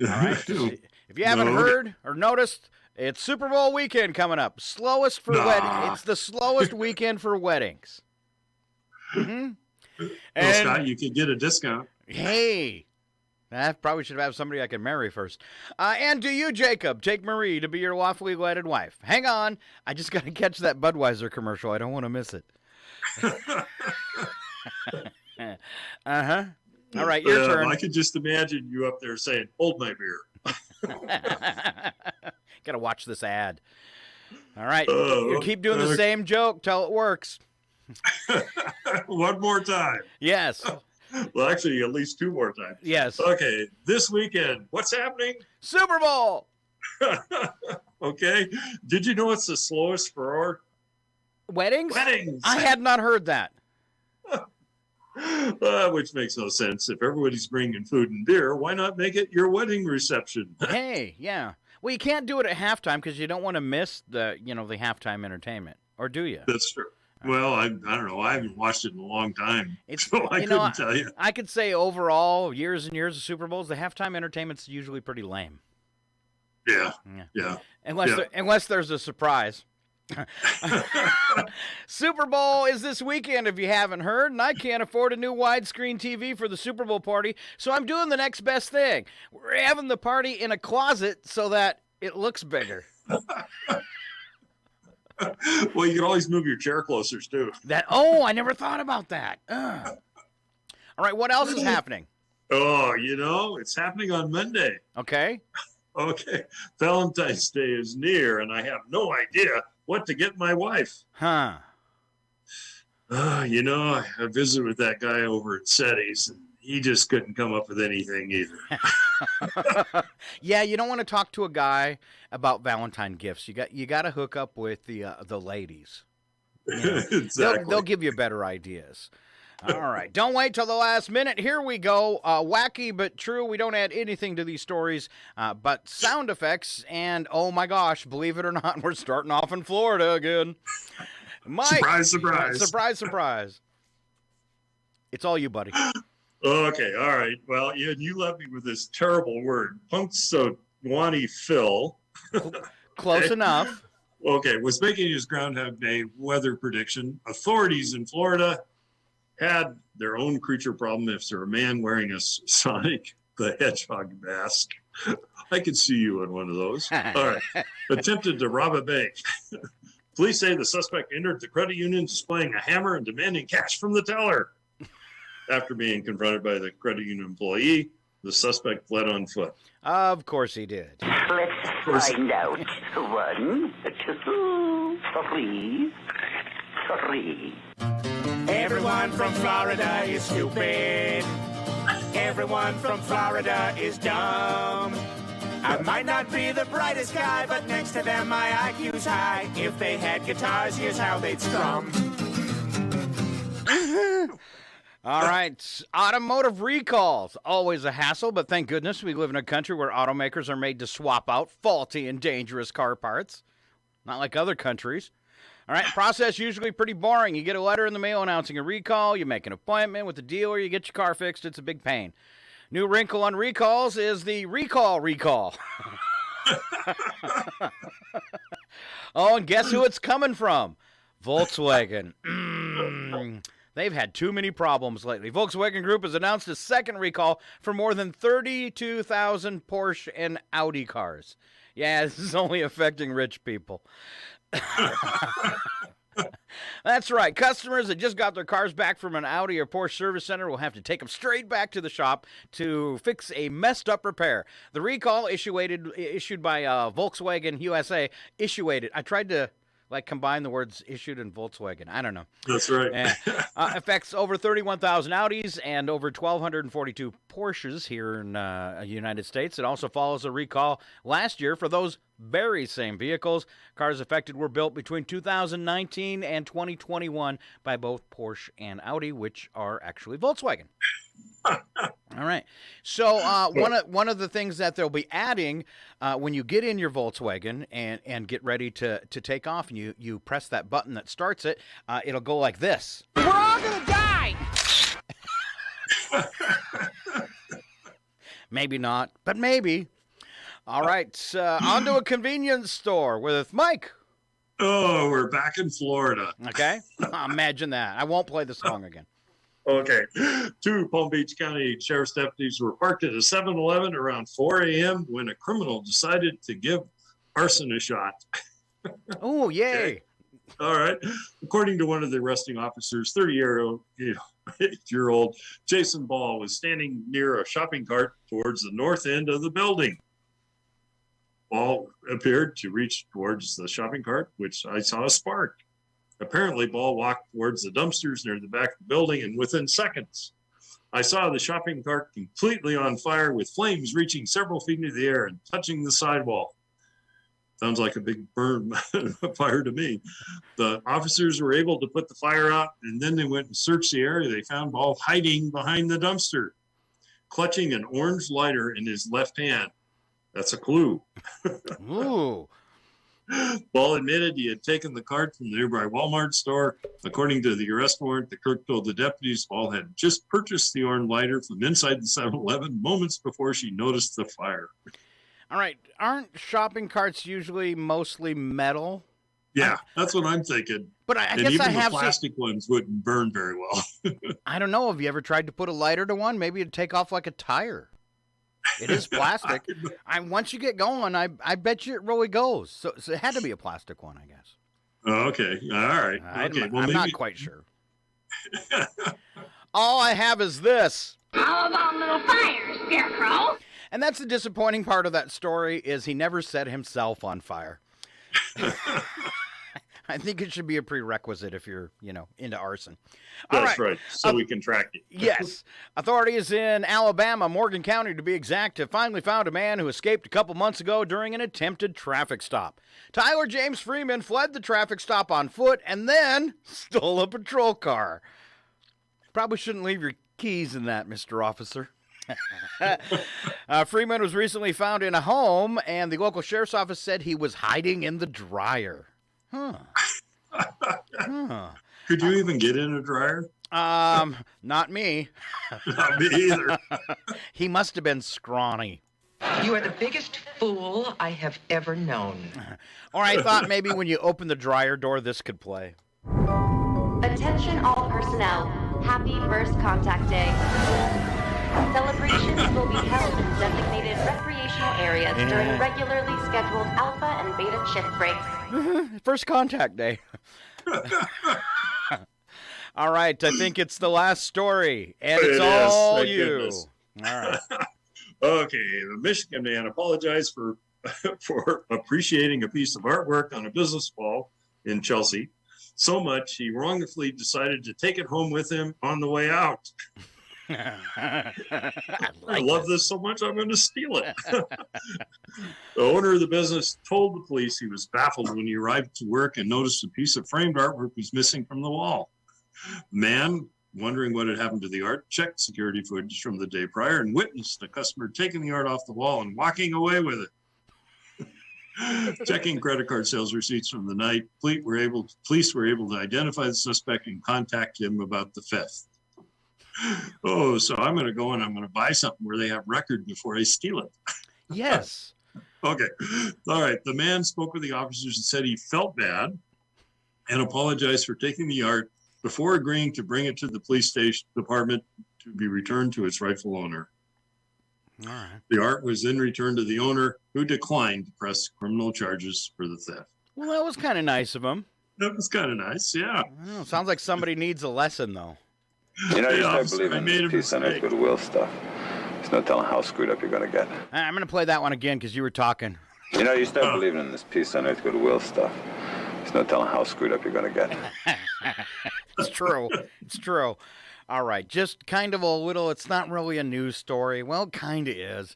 All right. If you haven't heard or noticed, it's Super Bowl weekend coming up. Slowest for weddings. It's the slowest weekend for weddings. Mm-hmm. Well, Scott, you can get a discount. Hey. I probably should have somebody I can marry first. And do you, Jacob, take Marie to be your lawfully wedded wife? Hang on. I just got to catch that Budweiser commercial. I don't want to miss it. Uh-huh. All right, your turn. I could just imagine you up there saying, hold my beer. Got to watch this ad. All right. You keep doing the same joke till it works. One more time. Yes. Well, actually, at least 2 more times. Yes. Okay. This weekend, what's happening? Super Bowl. Okay. Did you know it's the slowest for our weddings? Weddings. I had not heard that. Which makes no sense. If everybody's bringing food and beer, why not make it your wedding reception? Hey, yeah. Well, you can't do it at halftime because you don't want to miss the halftime entertainment, or do you? That's true. Well, I don't know. I haven't watched it in a long time, so I couldn't tell you. I could say overall, years and years of Super Bowls, the halftime entertainment's usually pretty lame. Yeah. Unless there's a surprise. Super Bowl is this weekend, if you haven't heard, and I can't afford a new widescreen TV for the Super Bowl party, so I'm doing the next best thing. We're having the party in a closet so that it looks bigger. Well, you can always move your chair closer, too. I never thought about that. All right, what else is happening? Oh, it's happening on Monday. Okay. Okay. Valentine's Day is near, and I have no idea what to get my wife. Huh. I visited with that guy over at SETI's, and he just couldn't come up with anything either. Yeah, you don't want to talk to a guy about Valentine gifts. You got to hook up with the ladies. Exactly. They'll give you better ideas. All right. Don't wait till the last minute. Here we go. Wacky but true. We don't add anything to these stories but sound effects. And, oh, my gosh, believe it or not, we're starting off in Florida again. Mike. Surprise, surprise. Surprise, surprise. It's all you, buddy. Okay. All right. Well, you left me with this terrible word, Punxsutawney Phil. Close enough. Okay. Was making his Groundhog Day weather prediction. Authorities in Florida had their own creature problem after a man wearing a Sonic the Hedgehog mask. I could see you in one of those. All right. Attempted to rob a bank. Police say the suspect entered the credit union displaying a hammer and demanding cash from the teller. After being confronted by the credit union employee, the suspect fled on foot. Of course he did. Let's find out. 1, 2, 3. Everyone from Florida is stupid. Everyone from Florida is dumb. I might not be the brightest guy, but next to them my IQ's high. If they had guitars, here's how they'd strum. All right, automotive recalls. Always a hassle, but thank goodness we live in a country where automakers are made to swap out faulty and dangerous car parts. Not like other countries. All right, process usually pretty boring. You get a letter in the mail announcing a recall. You make an appointment with the dealer. You get your car fixed. It's a big pain. New wrinkle on recalls is the recall. Oh, and guess who it's coming from? Volkswagen. They've had too many problems lately. Volkswagen Group has announced a second recall for more than 32,000 Porsche and Audi cars. Yeah, this is only affecting rich people. That's right. Customers that just got their cars back from an Audi or Porsche service center will have to take them straight back to the shop to fix a messed up repair. The recall issued by Volkswagen USA I tried to combine the words issued and Volkswagen. I don't know. That's right. Affects over 31,000 Audis and over 1,242 Porsches here in the United States. It also follows a recall last year for those very same vehicles. Cars affected were built between 2019 and 2021 by both Porsche and Audi, which are actually Volkswagen. All right. So one of the things that they'll be adding when you get in your Volkswagen and get ready to take off, and you press that button that starts it, it'll go like this. We're all gonna die! Maybe not, but maybe. All right. On to a convenience store with Mike. Oh, we're back in Florida. Okay. Imagine that. I won't play the song again. Okay. 2 Palm Beach County Sheriff's deputies were parked at a 7-Eleven around 4 a.m. when a criminal decided to give arson a shot. Oh, yay. Okay. All right. According to one of the arresting officers, 38-year-old Jason Ball was standing near a shopping cart towards the north end of the building. Ball appeared to reach towards the shopping cart, which I saw a spark. Apparently, Ball walked towards the dumpsters near the back of the building, and within seconds, I saw the shopping cart completely on fire with flames reaching several feet into the air and touching the sidewall. Sounds like a big burn fire to me. The officers were able to put the fire out, and then they went and searched the area. They found Ball hiding behind the dumpster, clutching an orange lighter in his left hand. That's a clue. Ooh. Ball admitted he had taken the cart from the nearby Walmart store. According to the arrest warrant, the clerk told the deputies Ball had just purchased the orange lighter from inside the 7-Eleven moments before she noticed the fire. All right. Aren't shopping carts usually mostly metal? Yeah, that's what I'm thinking. But I and guess even I have the plastic ones wouldn't burn very well. I don't know. Have you ever tried to put a lighter to one? Maybe it'd take off like a tire. It is plastic. Once you get going, I bet you it really goes. So it had to be a plastic one, I guess. Okay. All right. Okay. I'm not quite sure. All I have is this. How about a little fire, Scarecrow? And that's the disappointing part of that story is he never set himself on fire. I think it should be a prerequisite if you're, into arson. That's right. So we can track you. Yes. Authorities in Alabama, Morgan County to be exact, have finally found a man who escaped a couple months ago during an attempted traffic stop. Tyler James Freeman fled the traffic stop on foot and then stole a patrol car. Probably shouldn't leave your keys in that, Mr. Officer. Freeman was recently found in a home, and the local sheriff's office said he was hiding in the dryer. Could you even get in a dryer? Not me. Not me either. He must have been scrawny. You are the biggest fool I have ever known. Or I thought maybe when you open the dryer door, this could play. Attention all personnel. Happy First Contact Day. Celebrations will be held in designated recreational areas during regularly scheduled alpha and beta shift breaks. First Contact Day. All right, I think it's the last story, and it's all you. Goodness. All right. Okay, the Michigan man apologized for appreciating a piece of artwork on a business wall in Chelsea so much he wrongfully decided to take it home with him on the way out. I love this so much, I'm going to steal it. The owner of the business told the police he was baffled when he arrived to work and noticed a piece of framed artwork was missing from the wall. The man, wondering what had happened to the art, checked security footage from the day prior and witnessed a customer taking the art off the wall and walking away with it. Checking credit card sales receipts from the night, police were able to identify the suspect and contact him about the theft. Oh, so I'm going to go and I'm going to buy something where they have record before I steal it. Yes. Okay. All right. The man spoke with the officers and said he felt bad and apologized for taking the art before agreeing to bring it to the police station department to be returned to its rightful owner. All right. The art was then returned to the owner, who declined to press criminal charges for the theft. Well, that was kind of nice of him. That was kind of nice, yeah. I don't know, sounds like somebody needs a lesson, though. You know, you Yeah, start believing I in made this a peace on earth, mistake. goodwill stuff. There's no telling how screwed up you're going to get. I'm going to play that one again because you were talking. You know, you start believing in this peace on earth, goodwill stuff. There's no telling how screwed up you're going to get. It's true. It's true. All right. Just kind of a little, it's not really a news story. Well, it kind of is.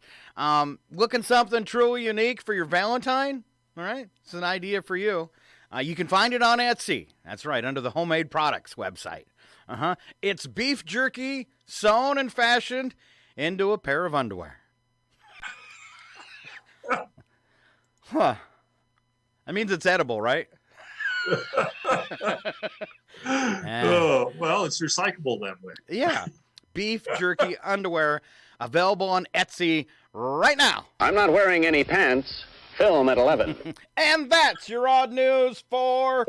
Looking something truly unique for your Valentine? All right. It's an idea for you. You can find it on Etsy. That's right, under the Homemade Products website. It's beef jerky sewn and fashioned into a pair of underwear. Huh. That means it's edible, right? Oh, well, it's recyclable that way. Yeah. Beef jerky underwear available on Etsy right now. I'm not wearing any pants. Film at 11. And that's your odd news for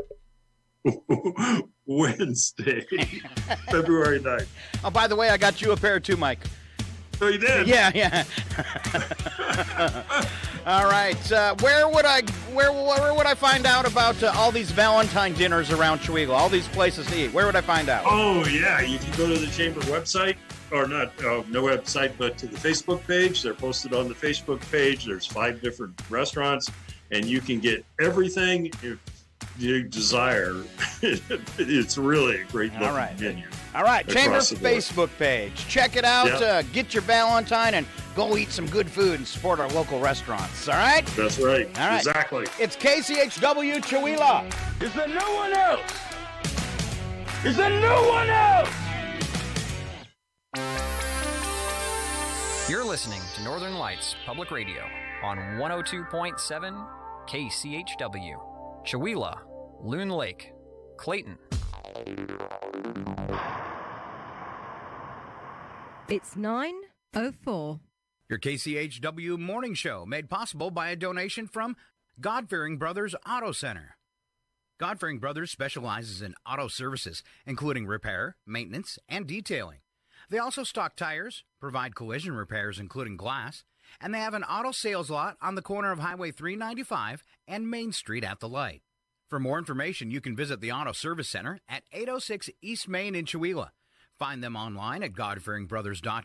Wednesday, February 9th. Oh, by the way, I got you a pair too, Mike. Oh, you did? Yeah. All right. Where would I find out about all these Valentine dinners around Chewelah? All these places to eat. Where would I find out? Oh, yeah. You can go to the Chamber website, or not, no website, but to the Facebook page. They're posted on the Facebook page. There's 5 different restaurants, and you can get everything you desire. It's really a great looking menu. All right, Chamber Across the board. Facebook page. Check it out. Yep. Get your Valentine and go eat some good food and support our local restaurants. All right? That's right. All right. Exactly. It's KCHW Chewelah. Is there no one else? Is there no one else? You're listening to Northern Lights Public Radio on 102.7 KCHW. Chewelah, Loon Lake, Clayton. It's 9:04. Your KCHW morning show made possible by a donation from God-Fearing Brothers Auto Center. God-Fearing Brothers specializes in auto services, including repair, maintenance, and detailing. They also stock tires, provide collision repairs, including glass, and they have an auto sales lot on the corner of Highway 395 and Main Street at the light. For more information, you can visit the Auto Service Center at 806 East Main in Chewelah. Find them online at godfearingbrothers.com.